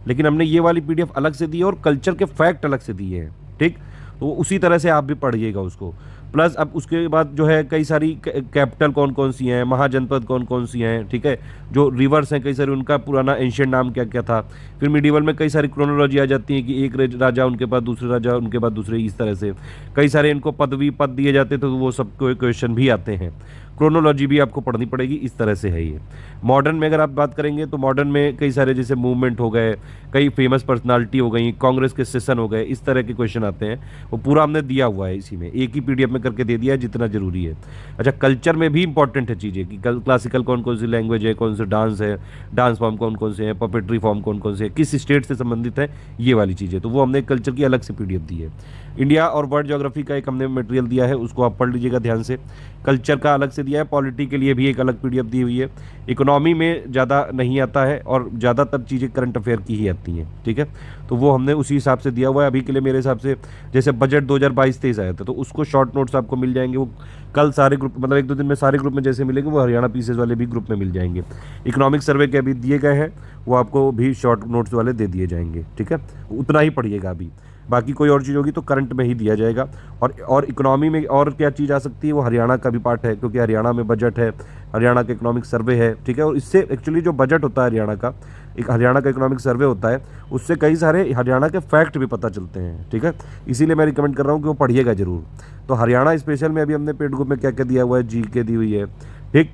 Speaker 2: लेकिन हमने ये वाली PDF अलग से दी है और कल्चर के फैक्ट अलग से दिए हैं, ठीक, तो उसी तरह से आप भी पढ़िएगा उसको। प्लस अब उसके बाद जो है कई सारी कैपिटल कौन कौन सी हैं, महाजनपद कौन कौन सी हैं, ठीक है, जो रिवर्स हैं कई सारे, उनका पुराना एंशिएंट नाम क्या क्या था। फिर मिडिवल में कई सारी क्रोनोलॉजी आ जाती है कि एक राजा उनके बाद दूसरे राजा उनके बाद दूसरे, इस तरह से कई सारे इनको पद दिए जाते, तो वो सब क्वेश्चन भी आते हैं। क्रोनोलॉजी भी आपको पढ़नी पड़ेगी, इस तरह से है ये। मॉडर्न में अगर आप बात करेंगे तो मॉडर्न में कई सारे जैसे मूवमेंट हो गए, कई फेमस पर्सनालिटी हो गई, कांग्रेस के सेशन हो गए, इस तरह के क्वेश्चन आते हैं, वो पूरा हमने दिया हुआ है इसी में, एक ही PDF में करके दे दिया है जितना जरूरी है। अच्छा, कल्चर में भी इंपॉर्टेंट है चीज़ें कि क्लासिकल कौन कौन सी लैंग्वेज है, कौन से डांस है, डांस फॉर्म कौन कौन से हैं, पपेट्री फॉर्म कौन कौन से हैं, किस स्टेट से संबंधित है, ये वाली चीज़ें, तो वो हमने कल्चर की अलग से PDF दी है। इंडिया और वर्ल्ड ज्योग्राफी का एक हमने मटेरियल दिया है, उसको आप पढ़ लीजिएगा ध्यान से। कल्चर का अलग से दिया है, पॉलिटी के लिए भी एक अलग PDF दी हुई है। इकोनॉमी में ज़्यादा नहीं आता है और ज़्यादातर चीज़ें करंट अफेयर की ही आती हैं, ठीक है, तो वो हमने उसी हिसाब से दिया हुआ है। अभी के लिए मेरे हिसाब से जैसे बजट 2022-23 आया था, तो उसको शॉर्ट नोट्स आपको मिल जाएंगे, वो कल सारे ग्रुप, मतलब 1-2 दिन में सारे ग्रुप में जैसे मिलेंगे, वो हरियाणा पीसेस वाले भी ग्रुप में मिल जाएंगे। इकोनॉमिक सर्वे के अभी दिए गए हैं, वो आपको भी शॉर्ट नोट्स वाले दे दिए जाएंगे, ठीक है, उतना ही पढ़िएगा अभी, बाकी कोई और चीज़ होगी तो करंट में ही दिया जाएगा। और इकोनॉमी में और क्या चीज़ आ सकती है, वो हरियाणा का भी पार्ट है, क्योंकि हरियाणा में बजट है, हरियाणा का इकोनॉमिक सर्वे है, ठीक है, और इससे एक्चुअली जो बजट होता है हरियाणा का, एक हरियाणा का इकोनॉमिक सर्वे होता है, उससे कई सारे हरियाणा के फैक्ट भी पता चलते हैं, ठीक है, इसीलिए मैं रिकमेंड कर रहा हूँ कि वो पढ़िएगा जरूर। तो हरियाणा स्पेशल में अभी हमने पेड ग्रुप में क्या क्या दिया हुआ है, GK दी हुई है, ठीक,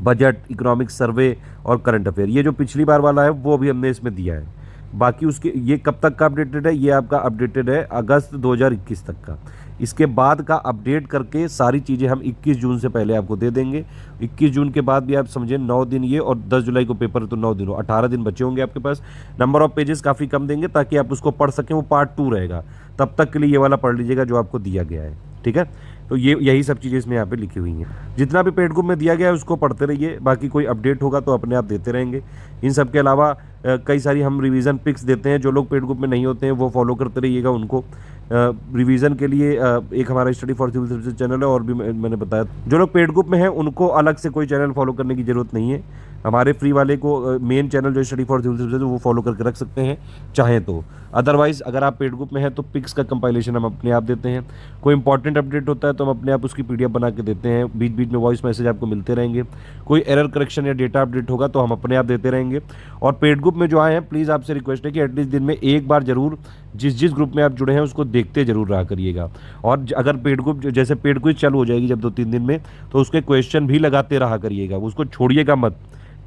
Speaker 2: बजट, इकोनॉमिक सर्वे और करंट अफेयर, ये जो पिछली बार वाला है वो भी हमने इसमें दिया है। बाकी उसके ये कब तक का अपडेटेड है, ये आपका अपडेटेड है अगस्त 2021 तक का। इसके बाद का अपडेट करके सारी चीज़ें हम 21 जून से पहले आपको दे देंगे। 21 जून के बाद भी आप समझें 9 दिन ये, और 10 जुलाई को पेपर, तो 9 दिन, 18 दिन बचे होंगे आपके पास। नंबर ऑफ पेजेस काफ़ी कम देंगे ताकि आप उसको पढ़ सकें, वो पार्ट 2 रहेगा, तब तक के लिए ये वाला पढ़ लीजिएगा जो आपको दिया गया है, ठीक है। तो ये यही सब चीज़ें इसमें यहाँ पे लिखी हुई हैं। जितना भी पेड ग्रुप में दिया गया है उसको पढ़ते रहिए, बाकी कोई अपडेट होगा तो अपने आप देते रहेंगे। इन सब के अलावा कई सारी हम रिवीजन पिक्स देते हैं, जो लोग पेड ग्रुप में नहीं होते हैं वो फॉलो करते रहिएगा उनको। रिवीजन के लिए एक हमारा study for civil services channel है, और भी मैंने बताया, जो लोग पेड ग्रुप में हैं उनको अलग से कोई चैनल फॉलो करने की ज़रूरत नहीं है। हमारे फ्री वाले को मेन चैनल जो स्टडी फॉर सिविल सर्विसेज वो फॉलो करके रख सकते हैं चाहें तो। अदरवाइज़ अगर आप पेड ग्रुप में हैं तो पिक्स का कंपाइलेशन हम अपने आप देते हैं। कोई इंपॉर्टेंट अपडेट होता है तो हम अपने आप उसकी PDF बना के देते हैं, बीच बीच में वॉइस मैसेज आपको मिलते रहेंगे। कोई एरर करेक्शन या डेटा अपडेट होगा तो हम अपने आप देते रहेंगे। और पेड ग्रुप में जो आए हैं, प्लीज़ आपसे रिक्वेस्ट है कि एटलीस्ट दिन में एक बार जरूर जिस ग्रुप में आप जुड़े हैं उसको देखते जरूर रहा करिएगा। और अगर पेड ग्रुप जैसे पेड क्विज चालू हो जाएगी जब 2-3 दिन में, तो उसके क्वेश्चन भी लगाते रहा करिएगा, उसको छोड़िएगा मत,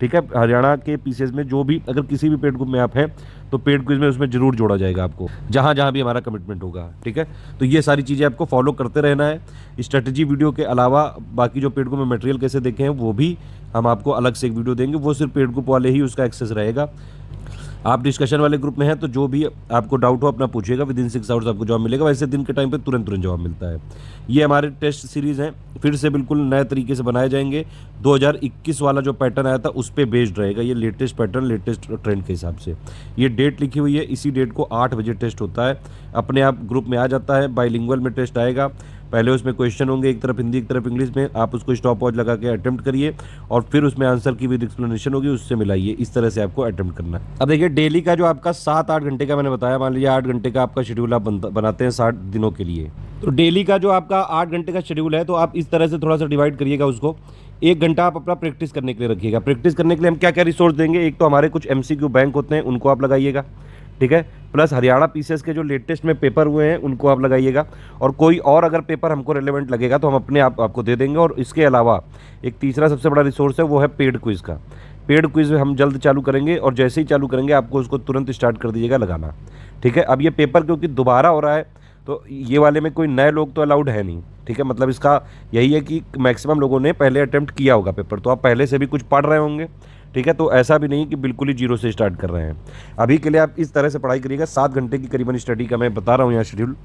Speaker 2: ठीक है। हरियाणा के पीसेज में जो भी, अगर किसी भी पेड ग्रुप में आप हैं तो पेड क्विज में उसमें जरूर जोड़ा जाएगा आपको, जहाँ जहाँ भी हमारा कमिटमेंट होगा, ठीक है। तो ये सारी चीज़ें आपको फॉलो करते रहना है। स्ट्रेटजी वीडियो के अलावा बाकी जो पेड ग्रुप में मटेरियल कैसे देखे हैं वो भी हम आपको अलग से एक वीडियो देंगे, वो सिर्फ पेड ग्रुप वाले ही उसका एक्सेस रहेगा। आप डिस्कशन वाले ग्रुप में हैं तो जो भी आपको डाउट हो अपना पूछिएगा, विदिन 6 आवर्स आपको जवाब मिलेगा। वैसे दिन के टाइम पे तुरंत जवाब मिलता है। ये हमारे टेस्ट सीरीज़ हैं, फिर से बिल्कुल नए तरीके से बनाए जाएंगे। 2021 वाला जो पैटर्न आया था उस पर बेस्ड रहेगा, ये लेटेस्ट पैटर्न, लेटेस्ट ट्रेंड के हिसाब से। ये डेट लिखी हुई है, इसी डेट को 8 बजे टेस्ट होता है, अपने आप ग्रुप में आ जाता है। बाइलिंगुअल में टेस्ट आएगा, पहले उसमें क्वेश्चन होंगे, एक तरफ हिंदी एक तरफ इंग्लिश में। आप उसको स्टॉप वॉच लगा के अटेम्प्ट करिए और फिर उसमें आंसर की विद एक्सप्लेनेशन होगी, उससे मिलाइए। इस तरह से आपको अटेम्प्ट करना है। अब देखिए डेली का जो आपका 7-8 घंटे का मैंने बताया, मान लीजिए 8 घंटे का आपका शेड्यूल आप बनाते हैं 60 दिनों के लिए, तो डेली का जो आपका 8 घंटे का शेड्यूल है तो आप इस तरह से थोड़ा सा डिवाइड करिएगा उसको। 1 घंटा आप अपना प्रैक्टिस करने के लिए रखिएगा। प्रैक्टिस करने के लिए हम क्या क्या रिसोर्स देंगे, एक तो हमारे कुछ MCQ बैंक होते हैं उनको आप लगाइएगा, ठीक है। प्लस हरियाणा पीसेस के जो लेटेस्ट में पेपर हुए हैं उनको आप लगाइएगा, और कोई और अगर पेपर हमको रेलेवेंट लगेगा तो हम अपने आपको दे देंगे। और इसके अलावा एक तीसरा सबसे बड़ा रिसोर्स है, वो है पेड क्विज़ का। पेड क्विज़ हम जल्द चालू करेंगे, और जैसे ही चालू करेंगे आपको उसको तुरंत स्टार्ट कर दीजिएगा लगाना, ठीक है। अब ये पेपर क्योंकि दोबारा हो रहा है तो ये वाले में कोई नए लोग तो अलाउड है नहीं, ठीक है, मतलब इसका यही है कि मैक्सिमम लोगों ने पहले अटेम्प्ट किया होगा पेपर, तो आप पहले से भी कुछ पढ़ रहे होंगे, ठीक है। तो ऐसा भी नहीं कि बिल्कुल ही जीरो से स्टार्ट कर रहे हैं। अभी के लिए आप इस तरह से पढ़ाई करिएगा। 7 घंटे की करीबन स्टडी का मैं बता रहा हूँ यहाँ शेड्यूल।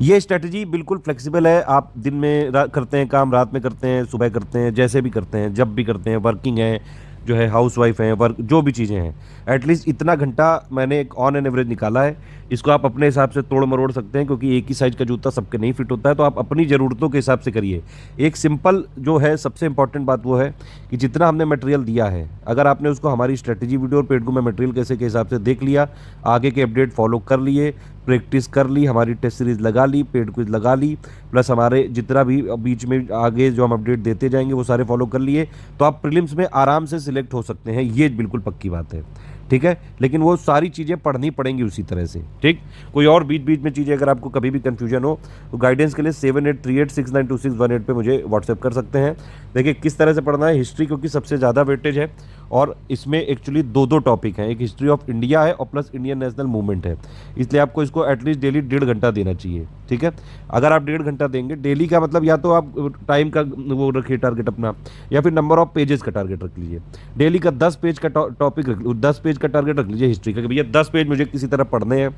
Speaker 2: ये स्ट्रेटजी बिल्कुल फ्लेक्सिबल है। आप दिन में करते हैं काम, रात में करते हैं, सुबह करते हैं, जैसे भी करते हैं, जब भी करते हैं, वर्किंग है, जो है हाउस वाइफ है, वर्क, जो भी चीज़ें हैं, एटलीस्ट इतना घंटा मैंने एक ऑन एन एवरेज निकाला है। इसको आप अपने हिसाब से तोड़ मरोड़ सकते हैं, क्योंकि एक ही साइज का जूता सबके नहीं फिट होता है। तो आप अपनी ज़रूरतों के हिसाब से करिए। एक सिंपल जो है सबसे इंपॉर्टेंट बात वो है कि जितना हमने मटेरियल दिया है, अगर आपने उसको हमारी स्ट्रेटजी वीडियो और पेड को मैं मटेरियल कैसे के हिसाब से देख लिया, आगे के अपडेट फॉलो कर लिए, प्रैक्टिस कर ली, हमारी टेस्ट सीरीज़ लगा ली, पेड क्विज लगा ली, प्लस हमारे जितना भी बीच में आगे जो हम अपडेट देते जाएंगे वो सारे फॉलो कर लिए, तो आप प्रीलिम्स में आराम से सिलेक्ट हो सकते हैं। ये बिल्कुल पक्की बात है, ठीक है। लेकिन वो सारी चीज़ें पढ़नी पड़ेंगी उसी तरह से, ठीक। कोई और बीच बीच में चीज़ें अगर आपको कभी भी कन्फ्यूजन हो तो गाइडेंस के लिए 7838692618 पे मुझे व्हाट्सएप कर सकते हैं। देखिए किस तरह से पढ़ना है। हिस्ट्री क्योंकि सबसे ज़्यादा वेटेज है और इसमें एक्चुअली दो टॉपिक हैं, एक हिस्ट्री ऑफ इंडिया है और प्लस इंडियन नेशनल मूवमेंट है, इसलिए आपको इसको एटलीस्ट डेली 1.5 घंटा देना चाहिए, ठीक है। अगर आप 1.5 घंटा देंगे डेली का, मतलब या तो आप टाइम का वो रखिए टारगेट अपना, या फिर नंबर ऑफ पेजेस का टारगेट रख लीजिए। डेली का 10 पेज का टॉपिक रख, 10 पेज का टारगेट रख लीजिए हिस्ट्री का, कि भैया 10 पेज मुझे किसी तरह पढ़ने हैं,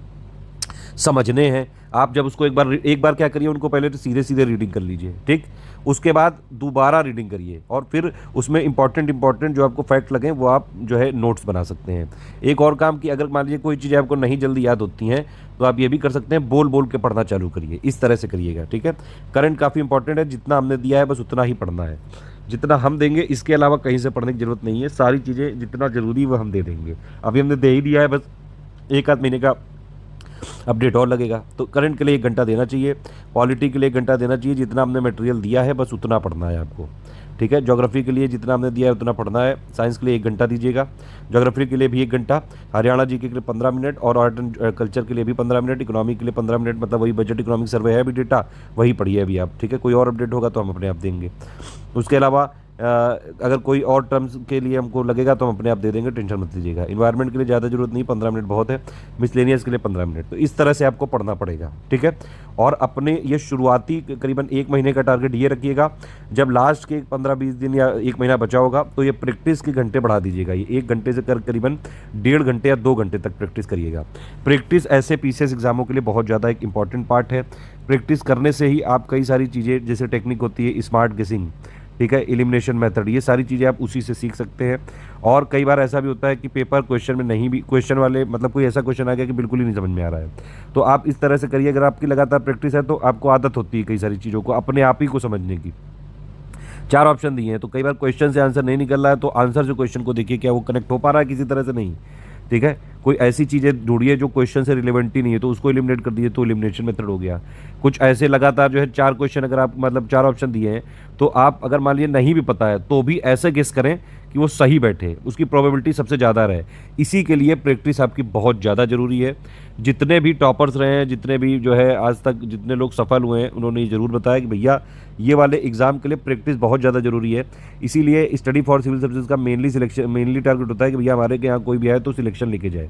Speaker 2: समझने हैं। आप जब उसको एक बार क्या करिए, उनको पहले तो सीधे सीधे रीडिंग कर लीजिए, ठीक। उसके बाद दोबारा रीडिंग करिए और फिर उसमें इंपॉर्टेंट जो आपको फैक्ट लगे वो आप जो है नोट्स बना सकते हैं। एक और काम कि अगर मान लीजिए कोई चीज़ें आपको नहीं जल्दी याद होती हैं तो आप ये भी कर सकते हैं, बोल बोल के पढ़ना चालू करिए, इस तरह से करिएगा, ठीक है। करंट काफ़ी इंपॉर्टेंट है, जितना हमने दिया है बस उतना ही पढ़ना है, जितना हम देंगे इसके अलावा कहीं से पढ़ने की जरूरत नहीं है। सारी चीज़ें जितना ज़रूरी वो हम दे देंगे। अभी हमने दे ही दिया है, बस 1 आध महीने का अपडेट और लगेगा। तो करंट के लिए 1 घंटा देना चाहिए, पॉलिटी के लिए 1 घंटा देना चाहिए। जितना हमने मटेरियल दिया है बस उतना पढ़ना है आपको, ठीक है। ज्योग्राफी के लिए जितना हमने दिया है उतना पढ़ना है। साइंस के लिए 1 घंटा दीजिएगा, ज्योग्राफी के लिए भी 1 घंटा, हरियाणा जीके के लिए 15 मिनट और आर्ट एंड कल्चर के लिए भी 15 मिनट, इकोनॉमी के लिए 15 मिनट, मतलब वही बजट इकोनॉमिक सर्वे है अभी डेटा, वही पढ़िए अभी आप, ठीक है। कोई और अपडेट होगा तो हम अपने आप देंगे। उसके अलावा अगर कोई और टर्म्स के लिए हमको लगेगा तो हम अपने आप दे देंगे, टेंशन मत लीजिएगा। इन्वायरमेंट के लिए ज़्यादा जरूरत नहीं, 15 मिनट बहुत है। मिसलेनियस के लिए 15 मिनट। तो इस तरह से आपको पढ़ना पड़ेगा, ठीक है। और अपने ये शुरुआती करीबन 1 महीने का टारगेट ये रखिएगा। जब लास्ट के 15-20 दिन या 1 महीना बचा होगा तो ये प्रैक्टिस के घंटे बढ़ा दीजिएगा। ये 1 घंटे से कर करीबन 1.5 घंटे या 2 घंटे तक प्रैक्टिस करिएगा। प्रैक्टिस ऐसे पीसीएस एग्जामों के लिए बहुत ज़्यादा एक इंपॉर्टेंट पार्ट है। प्रैक्टिस करने से ही आप कई सारी चीज़ें, जैसे टेक्निक होती है स्मार्ट गेसिंग, ठीक है, एलिमिनेशन मेथड, ये सारी चीज़ें आप उसी से सीख सकते हैं। और कई बार ऐसा भी होता है कि पेपर क्वेश्चन में नहीं भी, क्वेश्चन वाले मतलब कोई ऐसा क्वेश्चन आ गया कि बिल्कुल ही नहीं समझ में आ रहा है, तो आप इस तरह से करिए। अगर आपकी लगातार प्रैक्टिस है तो आपको आदत होती है कई सारी चीज़ों को अपने आप ही को समझने की। 4 ऑप्शन दिए हैं, तो कई बार क्वेश्चन से आंसर नहीं निकल रहा है तो आंसर से क्वेश्चन को देखिए क्या वो कनेक्ट हो पा रहा है किसी तरह से, नहीं, ठीक है। कोई ऐसी चीज़ें ढूंढिए जो क्वेश्चन से रिलेवेंट ही नहीं है तो उसको एलिमिनेट कर दीजिए, तो एलिमिनेशन मेथड हो गया। कुछ ऐसे लगातार जो है 4 क्वेश्चन, अगर आप मतलब 4 ऑप्शन दिए हैं तो आप अगर मान लीजिए नहीं भी पता है तो भी ऐसे गेस करें कि वो सही बैठे, उसकी प्रोबेबिलिटी सबसे ज़्यादा रहे। इसी के लिए प्रैक्टिस आपकी बहुत ज़्यादा ज़रूरी है। जितने भी टॉपर्स रहे हैं, जितने भी जो है आज तक जितने लोग सफल हुए हैं, उन्होंने ये ज़रूर बताया कि भैया ये वाले एग्ज़ाम के लिए प्रैक्टिस बहुत ज़्यादा ज़रूरी है। इसीलिए स्टडी फॉर सिविल सर्विसेज का मेनली टारगेट होता है कि भैया हमारे के यहाँ कोई भी आए तो सिलेक्शन लेके जाए।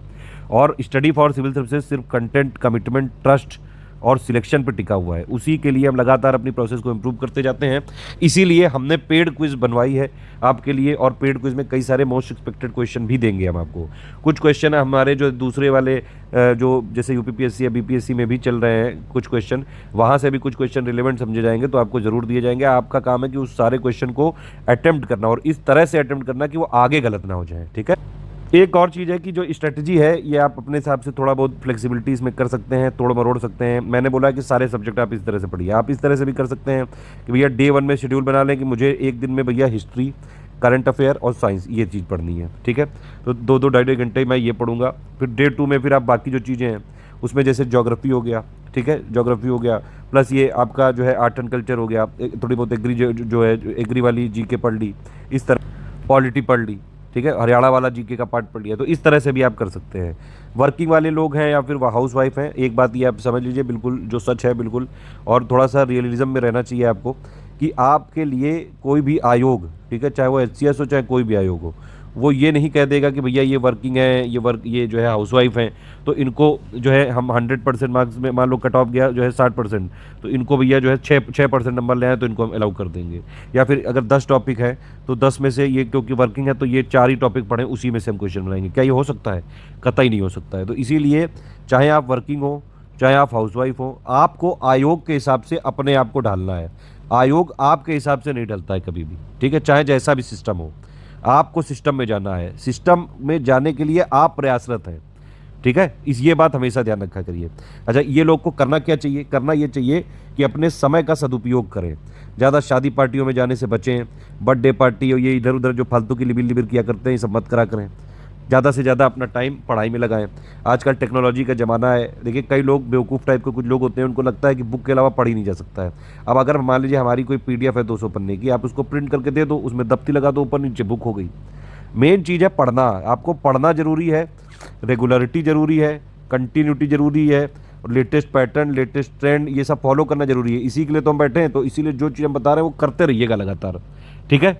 Speaker 2: और स्टडी फॉर सिविल सर्विसेज सिर्फ कंटेंट, कमिटमेंट, ट्रस्ट और सिलेक्शन पर टिका हुआ है। उसी के लिए हम लगातार अपनी प्रोसेस को इम्प्रूव करते जाते हैं। इसीलिए हमने पेड क्विज बनवाई है आपके लिए, और पेड क्विज में कई सारे मोस्ट एक्सपेक्टेड क्वेश्चन भी देंगे हम आपको। कुछ क्वेश्चन हमारे जो दूसरे वाले जो जैसे यूपीपीएससी या बीपीएससी में भी चल रहे हैं कुछ क्वेश्चन, वहाँ से भी कुछ क्वेश्चन रिलेवेंट समझे जाएंगे तो आपको ज़रूर दिए जाएंगे। आपका काम है कि उस सारे क्वेश्चन को अटेम्प्ट करना और इस तरह से अटेम्प्ट करना कि वो आगे गलत ना हो जाए, ठीक है। एक और चीज़ है कि जो स्ट्रेटजी है ये आप अपने हिसाब से थोड़ा बहुत फ्लेक्सिबिलिटी इसमें कर सकते हैं, तोड़ मरोड़ सकते हैं। मैंने बोला कि सारे सब्जेक्ट आप इस तरह से पढ़िए। आप इस तरह से भी कर सकते हैं कि भैया डे 1 में शेड्यूल बना लें कि मुझे एक दिन में भैया हिस्ट्री, करंट अफेयर और साइंस ये चीज़ पढ़नी है, ठीक है। तो 2-2, 2.5 घंटे मैं ये पढ़ूंगा। फिर डे 2 में फिर आप बाकी जो चीज़ें हैं उसमें जैसे ज्योग्राफी हो गया, ठीक है, ज्योग्राफी हो गया, प्लस ये आपका जो है आर्ट एंड कल्चर हो गया, थोड़ी बहुत एग्री जो है एग्री वाली जीके पढ़ ली, इस तरह पॉलिटी पढ़ ली, ठीक है, हरियाणा वाला जीके का पार्ट पढ़ लिया। तो इस तरह से भी आप कर सकते हैं। वर्किंग वाले लोग हैं या फिर वह हाउस वाइफ हैं, एक बात ये आप समझ लीजिए बिल्कुल जो सच है बिल्कुल, और थोड़ा सा रियलिज्म में रहना चाहिए आपको कि आपके लिए कोई भी आयोग, ठीक है, चाहे वो HCS हो चाहे कोई भी आयोग हो, वो ये नहीं कह देगा कि भैया ये वर्किंग है, ये जो है हाउसवाइफ हैं, तो इनको जो है हम 100% मार्क्स में, मान लो कट ऑफ गया जो है 60%, तो इनको भैया जो है 6% नंबर ले आए तो इनको हम अलाउ कर देंगे। या फिर अगर 10 टॉपिक है तो 10 में से ये क्योंकि वर्किंग है तो ये 4 ही टॉपिक पढ़ें, उसी में से हम क्वेश्चन बनाएंगे। क्या ये हो सकता है? कतई नहीं हो सकता है। तो इसीलिए चाहे आप वर्किंग हो, चाहे आप हाउसवाइफ हो, आपको आयोग के हिसाब से अपने आप को ढालना है। आयोग आपके हिसाब से नहीं ढलता है कभी भी, ठीक है, चाहे जैसा भी सिस्टम हो। आपको सिस्टम में जाना है, सिस्टम में जाने के लिए आप प्रयासरत हैं, ठीक है, ये बात हमेशा ध्यान रखा करिए। अच्छा, ये लोग को करना क्या चाहिए? करना ये चाहिए कि अपने समय का सदुपयोग करें, ज़्यादा शादी पार्टियों में जाने से बचें, बर्थडे पार्टी और ये इधर उधर जो फालतू की लिबिर लिबिर किया करते हैं ये सब मत करा करें। ज़्यादा से ज़्यादा अपना टाइम पढ़ाई में लगाएं। आजकल टेक्नोलॉजी का ज़माना है। देखिए, कई लोग बेवकूफ़ टाइप के कुछ लोग होते हैं, उनको लगता है कि बुक के अलावा पढ़ ही नहीं जा सकता है। अब अगर मान लीजिए हमारी कोई PDF है 200 पन्ने की, आप उसको प्रिंट करके दे दो, उसमें दफ्ती लगा दो, ऊपर नीचे बुक हो गई। मेन चीज़ है पढ़ना। आपको पढ़ना ज़रूरी है, रेगुलरिटी ज़रूरी है, कंटिन्यूटी ज़रूरी है, लेटेस्ट पैटर्न, लेटेस्ट ट्रेंड, ये सब फॉलो करना ज़रूरी है। इसी के लिए तो हम बैठे हैं। तो इसीलिए जो चीज़ हम बता रहे हैं वो करते रहिएगा लगातार, ठीक है।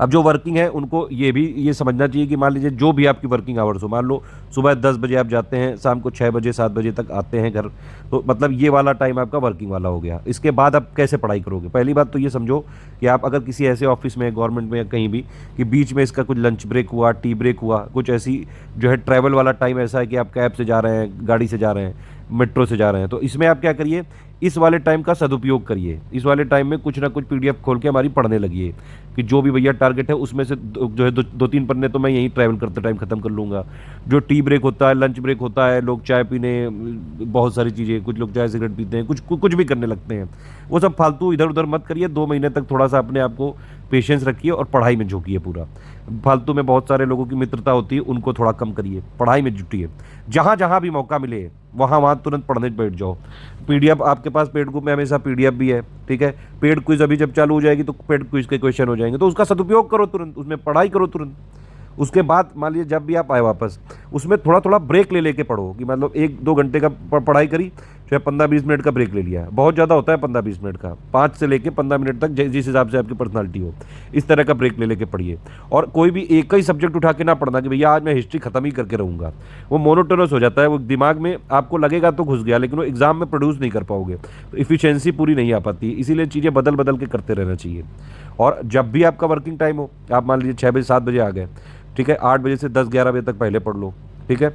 Speaker 2: अब जो वर्किंग है उनको ये समझना चाहिए कि मान लीजिए जो भी आपकी वर्किंग आवर्स हो, मान लो सुबह 10 बजे आप जाते हैं, शाम को 6 बजे 7 बजे तक आते हैं घर, तो मतलब ये वाला टाइम आपका वर्किंग वाला हो गया। इसके बाद आप कैसे पढ़ाई करोगे? पहली बात तो ये समझो कि आप अगर किसी ऐसे ऑफिस में, गवर्नमेंट में या कहीं भी, कि बीच में इसका कुछ लंच ब्रेक हुआ, टी ब्रेक हुआ, कुछ ऐसी जो है ट्रैवल वाला टाइम ऐसा है कि आप कैब से जा रहे हैं, गाड़ी से जा रहे हैं, मेट्रो से जा रहे हैं, तो इसमें आप क्या करिए, इस वाले टाइम का सदुपयोग करिए। इस वाले टाइम में कुछ ना कुछ PDF खोल के हमारी पढ़ने लगिए कि जो भी भैया टारगेट है उसमें से जो है 2-3 पन्ने तो मैं यहीं ट्रैवल करते टाइम ख़त्म कर लूँगा। जो टी ब्रेक होता है, लंच ब्रेक होता है, लोग चाय पीने, बहुत सारी चीज़ें, कुछ लोग चाय सिगरेट पीते हैं, कुछ भी करने लगते हैं, वो सब फालतू इधर उधर मत करिए। 2 महीने तक थोड़ा सा अपने आप को पेशेंस रखिए और पढ़ाई में झोंकिए पूरा। फालतू में बहुत सारे लोगों की मित्रता होती है, उनको थोड़ा कम करिए, पढ़ाई में जुटिए। जहाँ भी मौका मिले वहाँ तुरंत पढ़ने बैठ जाओ। PDF आपके पास पेड ग्रुप में हमेशा PDF भी है, ठीक है। पेड क्विज अभी जब चालू हो जाएगी तो पेड क्विज के क्वेश्चन हो जाएंगे, तो उसका सदुपयोग करो तुरंत, उसमें पढ़ाई करो तुरंत। उसके बाद मान लीजिए जब भी आप आए वापस, उसमें थोड़ा थोड़ा ब्रेक ले लेके पढ़ो कि मतलब 1-2 घंटे का पढ़ाई करी, चाहे 15-20 मिनट का ब्रेक ले लिया। बहुत ज़्यादा होता है 15-20 मिनट का, 5 से लेके 15 मिनट तक, जिस हिसाब से आपकी पर्सनालिटी हो, इस तरह का ब्रेक ले लेके पढ़िए। और कोई भी एक ही सब्जेक्ट उठा के ना पढ़ना कि भैया आज मैं हिस्ट्री खत्म ही करके रहूँगा। वो मोनोटोनस हो जाता है, वो दिमाग में आपको लगेगा तो घुस गया, लेकिन वो एग्जाम में प्रोड्यूस नहीं कर पाओगे, तो इफिशियंसी पूरी नहीं आ पाती। इसीलिए चीज़ें बदल बदल के करते रहना चाहिए। और जब भी आपका वर्किंग टाइम हो, आप मान लीजिए 6 बजे 7 बजे आ गए, ठीक है, 8 बजे से 10-11 बजे तक पहले पढ़ लो, ठीक है।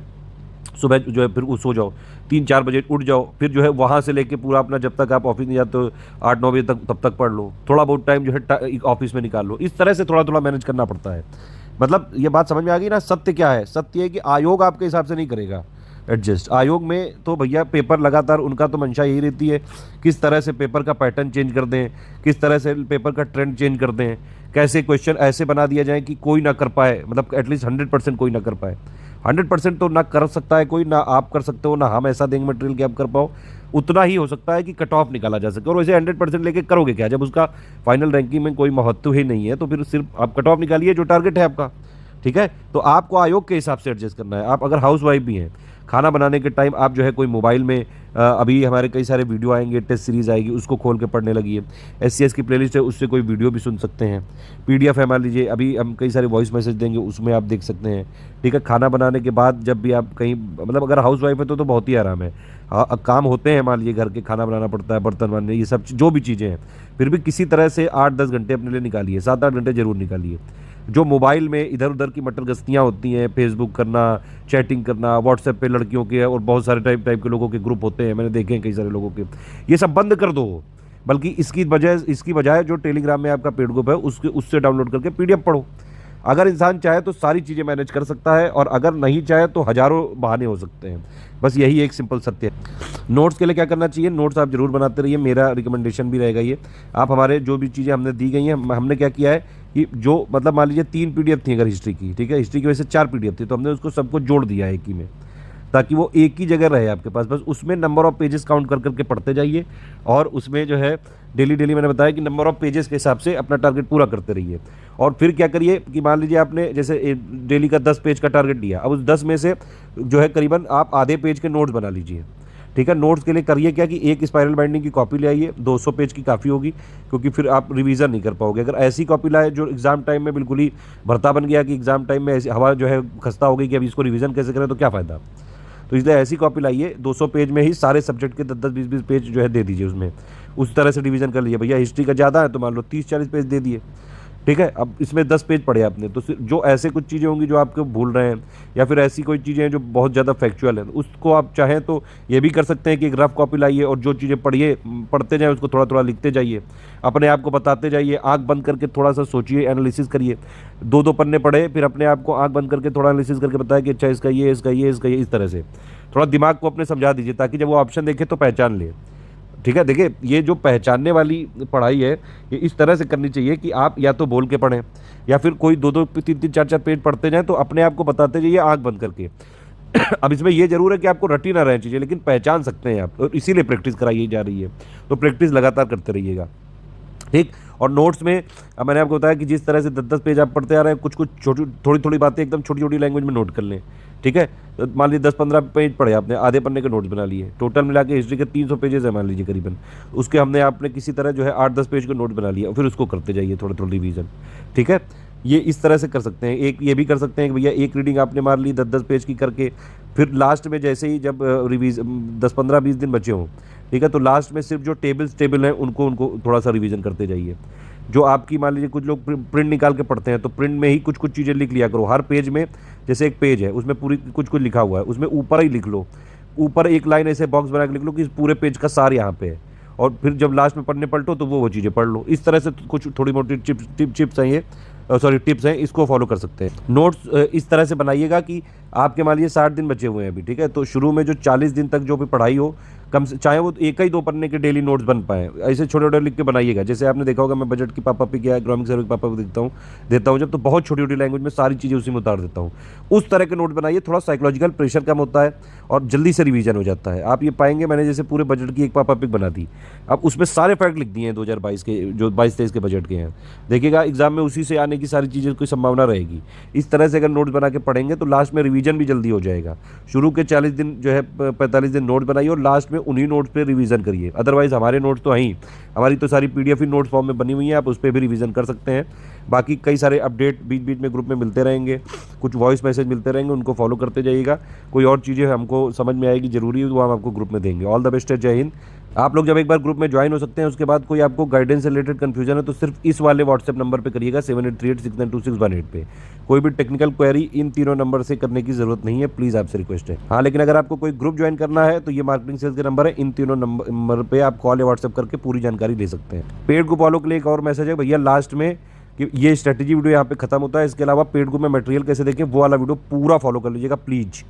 Speaker 2: सुबह जो है फिर सो जाओ, 3-4 बजे उठ जाओ, फिर जो है वहाँ से लेके पूरा अपना, जब तक आप ऑफिस नहीं जाते हो 8-9 बजे तक, तब तक पढ़ लो। थोड़ा बहुत टाइम जो है ऑफिस में निकाल लो। इस तरह से थोड़ा थोड़ा मैनेज करना पड़ता है। मतलब ये बात समझ में आ गई ना? सत्य क्या है? सत्य है कि आयोग आपके हिसाब से नहीं करेगा एडजस्ट। आयोग में तो भैया पेपर लगातार, उनका तो मंशा यही रहती है किस तरह से पेपर का पैटर्न चेंज कर दें, किस तरह से पेपर का ट्रेंड चेंज कर दें, कैसे क्वेश्चन ऐसे बना दिया जाए कि कोई ना कर पाए, मतलब एटलीस्ट 100% कोई ना कर पाए। 100% तो ना कर सकता है कोई, ना आप कर सकते हो, ना हम ऐसा देंगे मटेरियल कि आप कर पाओ। उतना ही हो सकता है कि कट ऑफ निकाला जा सके। और वैसे 100% लेके करोगे क्या जब उसका फाइनल रैंकिंग में कोई महत्व ही नहीं है? तो फिर सिर्फ आप कट ऑफ निकालिए जो टारगेट है आपका, ठीक है। तो आपको आयोग के हिसाब से एडजस्ट करना है। आप अगर हाउस वाइफ भी हैं, खाना बनाने के टाइम आप जो है कोई मोबाइल में अभी हमारे कई सारे वीडियो आएंगे, टेस्ट सीरीज़ आएगी, उसको खोल के पढ़ने लगी है। SCS की प्लेलिस्ट है, उससे कोई वीडियो भी सुन सकते हैं। PDF है, मान लीजिए अभी हम कई सारे वॉइस मैसेज देंगे, उसमें आप देख सकते हैं, ठीक है। खाना बनाने के बाद जब भी आप कहीं, मतलब अगर हाउस वाइफ है तो बहुत ही आराम है। काम होते हैं, मान लीजिए घर के, खाना बनाना पड़ता है, बर्तन मारने, ये सब जो भी चीज़ें हैं, फिर भी किसी तरह से 8-10 घंटे अपने लिए निकालिए, 7-8 घंटे जरूर निकालिए। जो मोबाइल में इधर उधर की मटर गश्तियाँ होती हैं, फेसबुक करना, चैटिंग करना, व्हाट्सएप पे लड़कियों के और बहुत सारे टाइप के लोगों के ग्रुप होते हैं, मैंने देखे हैं कई सारे लोगों के, ये सब बंद कर दो। बल्कि इसकी बजाय जो टेलीग्राम में आपका पेड ग्रुप है उससे डाउनलोड करके PDF पढ़ो। अगर इंसान चाहे तो सारी चीज़ें मैनेज कर सकता है, और अगर नहीं चाहे तो हज़ारों बहाने हो सकते हैं। बस यही एक सिंपल सत्य है। नोट्स के लिए क्या करना चाहिए? नोट्स आप जरूर बनाते रहिए, मेरा रिकमेंडेशन भी रहेगा ये। आप हमारे जो भी चीज़ें हमने दी गई हैं, हमने क्या किया है कि जो मतलब मान लीजिए 3 PDF थी अगर हिस्ट्री की, ठीक है, हिस्ट्री की वजह से 4 PDF थी, तो हमने उसको सबको जोड़ दिया एक ही में, ताकि वो एक ही जगह रहे आपके पास। बस उसमें नंबर ऑफ पेजेस काउंट कर करके पढ़ते जाइए, और उसमें जो है डेली मैंने बताया कि नंबर ऑफ पेजेस के हिसाब से अपना टारगेट पूरा करते रहिए। और फिर क्या करिए कि मान लीजिए आपने जैसे डेली का 10 पेज का टारगेट दिया, अब उस 10 में से जो है करीबन आप आधे पेज के नोट्स बना लीजिए, ठीक है। नोट्स के लिए करिए क्या कि एक स्पाइरल बाइंडिंग की कॉपी ले आइए, 200 पेज की काफ़ी होगी, क्योंकि फिर आप रिवीजन नहीं कर पाओगे। अगर ऐसी कॉपी लाए जो एग्जाम टाइम में बिल्कुल ही भरता बन गया कि एग्जाम टाइम में ऐसी हवा जो है खस्ता हो गई कि अभी इसको रिवीजन कैसे करें, तो क्या फ़ायदा। तो इसलिए ऐसी कॉपी लाइए, 200 पेज में ही सारे सब्जेक्ट के 10-10, 20-20 पेज जो है दे दीजिए उसमें, उस तरह से रिवीजन कर लीजिए। भैया हिस्ट्री का ज़्यादा है तो मान लो 30-40 पेज दे दिए, ठीक है। अब इसमें 10 पेज पढ़े आपने, तो जो ऐसे कुछ चीज़ें होंगी जो आपको भूल रहे हैं, या फिर ऐसी कोई चीज़ें हैं जो बहुत ज़्यादा फैक्चुअल है, उसको आप चाहें तो ये भी कर सकते हैं कि एक रफ कॉपी लाइए और जो चीज़ें पढ़ते जाएँ उसको थोड़ा थोड़ा लिखते जाइए, अपने आप को बताते जाइए, आँख बंद करके थोड़ा सा सोचिए, एनालिसिस करिए। 2-2 पन्ने पढ़े, फिर अपने आप को आँख बंद करके थोड़ा एनालिसिस करके बताया कि अच्छा इसका ये, इसका ये, इसका ये, इस तरह से थोड़ा दिमाग को अपने समझा दीजिए, ताकि जब वो ऑप्शन देखे तो पहचान ले। ठीक है। देखिए, ये जो पहचानने वाली पढ़ाई है, ये इस तरह से करनी चाहिए कि आप या तो बोल के पढ़ें, या फिर कोई 2-2, 3-3, 4-4 पेज पढ़ते जाएं, तो अपने आप को बताते जाइए आंख बंद करके। अब इसमें ये जरूर है कि आपको रटी ना रहे चीज़ें, लेकिन पहचान सकते हैं आप, और इसीलिए प्रैक्टिस कराई जा रही है। तो प्रैक्टिस लगातार करते रहिएगा, ठीक। और नोट्स में अब मैंने आपको बताया कि जिस तरह से 10-10 पेज आप पढ़ते आ रहे हैं, कुछ कुछ थोड़ी थोड़ी बातें एकदम छोटी छोटी लैंग्वेज में नोट कर लें, ठीक है। तो मान लीजिए 10-15 पेज पढ़े आपने, आधे पन्ने के नोट्स बना लिए, टोटल मिला के हिस्ट्री के 300 पेजेस है मान लीजिए करीबन, उसके हमने आपने किसी तरह जो है 8-10 पेज के नोट बना लिया, फिर उसको करते जाइए थोड़ा थोड़ा रिवीजन, ठीक है। ये इस तरह से कर सकते हैं। एक ये भी कर सकते हैं कि भैया एक रीडिंग आपने मार ली 10-10 पेज की करके, फिर लास्ट में जैसे ही जब 10-15-20 दिन बचे हों, ठीक है, तो लास्ट में सिर्फ जो टेबल हैं उनको थोड़ा सा रिवीजन करते जाइए। जो आपकी मान लीजिए कुछ लोग प्रिंट निकाल के पढ़ते हैं, तो प्रिंट में ही कुछ कुछ चीज़ें लिख लिया करो। हर पेज में जैसे एक पेज है उसमें पूरी कुछ कुछ लिखा हुआ है, उसमें ऊपर ही लिख लो, ऊपर एक लाइन ऐसे बॉक्स बना के लिख लो कि इस पूरे पेज का सार यहाँ पे है, और फिर जब लास्ट में पढ़ने पलटो तो वो चीज़ें पढ़ लो। इस तरह से कुछ थोड़ी मोटी टिप्स हैं ये, टिप्स हैं, इसको फॉलो कर सकते हैं। नोट्स इस तरह से बनाइएगा कि आपके मान लीजिए 60 दिन बचे हुए हैं अभी, ठीक है, तो शुरू में जो 40 दिन तक जो भी पढ़ाई हो, कम से चाहे वो एक ही 2 पन्ने के डेली नोट्स बन पाए, ऐसे छोटे छोटे लिख के बनाइएगा। जैसे आपने देखा होगा मैं बजट की पापा पे क्या, इकोनॉमिक सर्वे की पापा पे देता हूँ जब, तो बहुत छोटी छोटी लैंग्वेज में सारी चीज़ें उसी में उतार देता हूँ। उस तरह के नोट बनाइए, थोड़ा साइकोलॉजिकल प्रेशर कम होता है और जल्दी से रिवीजन हो जाता है। आप ये पाएंगे, मैंने जैसे पूरे बजट की एक पापा पिक बना दी, अब उसमें सारे फैक्ट लिख दिए हैं 2022 के, जो 22-23 के बजट के हैं। देखिएगा एग्जाम में उसी से आने की सारी चीज़ें की संभावना रहेगी। इस तरह से अगर नोट्स बना के पढ़ेंगे तो लास्ट में रिवीजन भी जल्दी हो जाएगा। शुरू के 40 दिन जो है 45 दिन नोट बनाइए और लास्ट में उन्हीं नोट्स पे रिवीजन करिए। अदरवाइज हमारे नोट्स तो हैं, हमारी तो सारी PDF ही नोट्स फॉर्म में बनी हुई है, आप उस पर भी रिवीजन कर सकते हैं। बाकी कई सारे अपडेट बीच बीच में ग्रुप में मिलते रहेंगे, कुछ वॉइस मैसेज मिलते रहेंगे, उनको फॉलो करते जाइएगा। कोई और चीज़ें हमको समझ में आएगी ज़रूरी है, वो हम आपको ग्रुप में देंगे। ऑल द बेस्ट है, जय हिंद। आप लोग जब एक बार ग्रुप में ज्वाइन हो सकते हैं, उसके बाद कोई आपको गाइडेंस से रिलेटेड कन्फ्यूजन है तो सिर्फ इस वाले व्हाट्सएप नंबर पे करिएगा 7838692618 पे। कोई भी टेक्निकल क्वेरी इन तीनों नंबर से करने की जरूरत नहीं है, प्लीज़ आपसे रिक्वेस्ट है। हाँ, लेकिन अगर आपको कोई ग्रुप ज्वाइन करना है तो ये मार्केटिंग सेल्स के नंबर है, इन तीनों नंबर पे आप कॉल या व्हाट्सएप करके पूरी जानकारी ले सकते हैं। पेड ग्रुप वालों के लिए एक और मैसेज है भैया, लास्ट में कि ये स्ट्रेटेजी वीडियो यहाँ पे खत्म होता है, इसके अलावा पेड ग्रुप में मटेरियल कैसे देखें वो वाला वीडियो पूरा फॉलो कर लीजिएगा प्लीज़।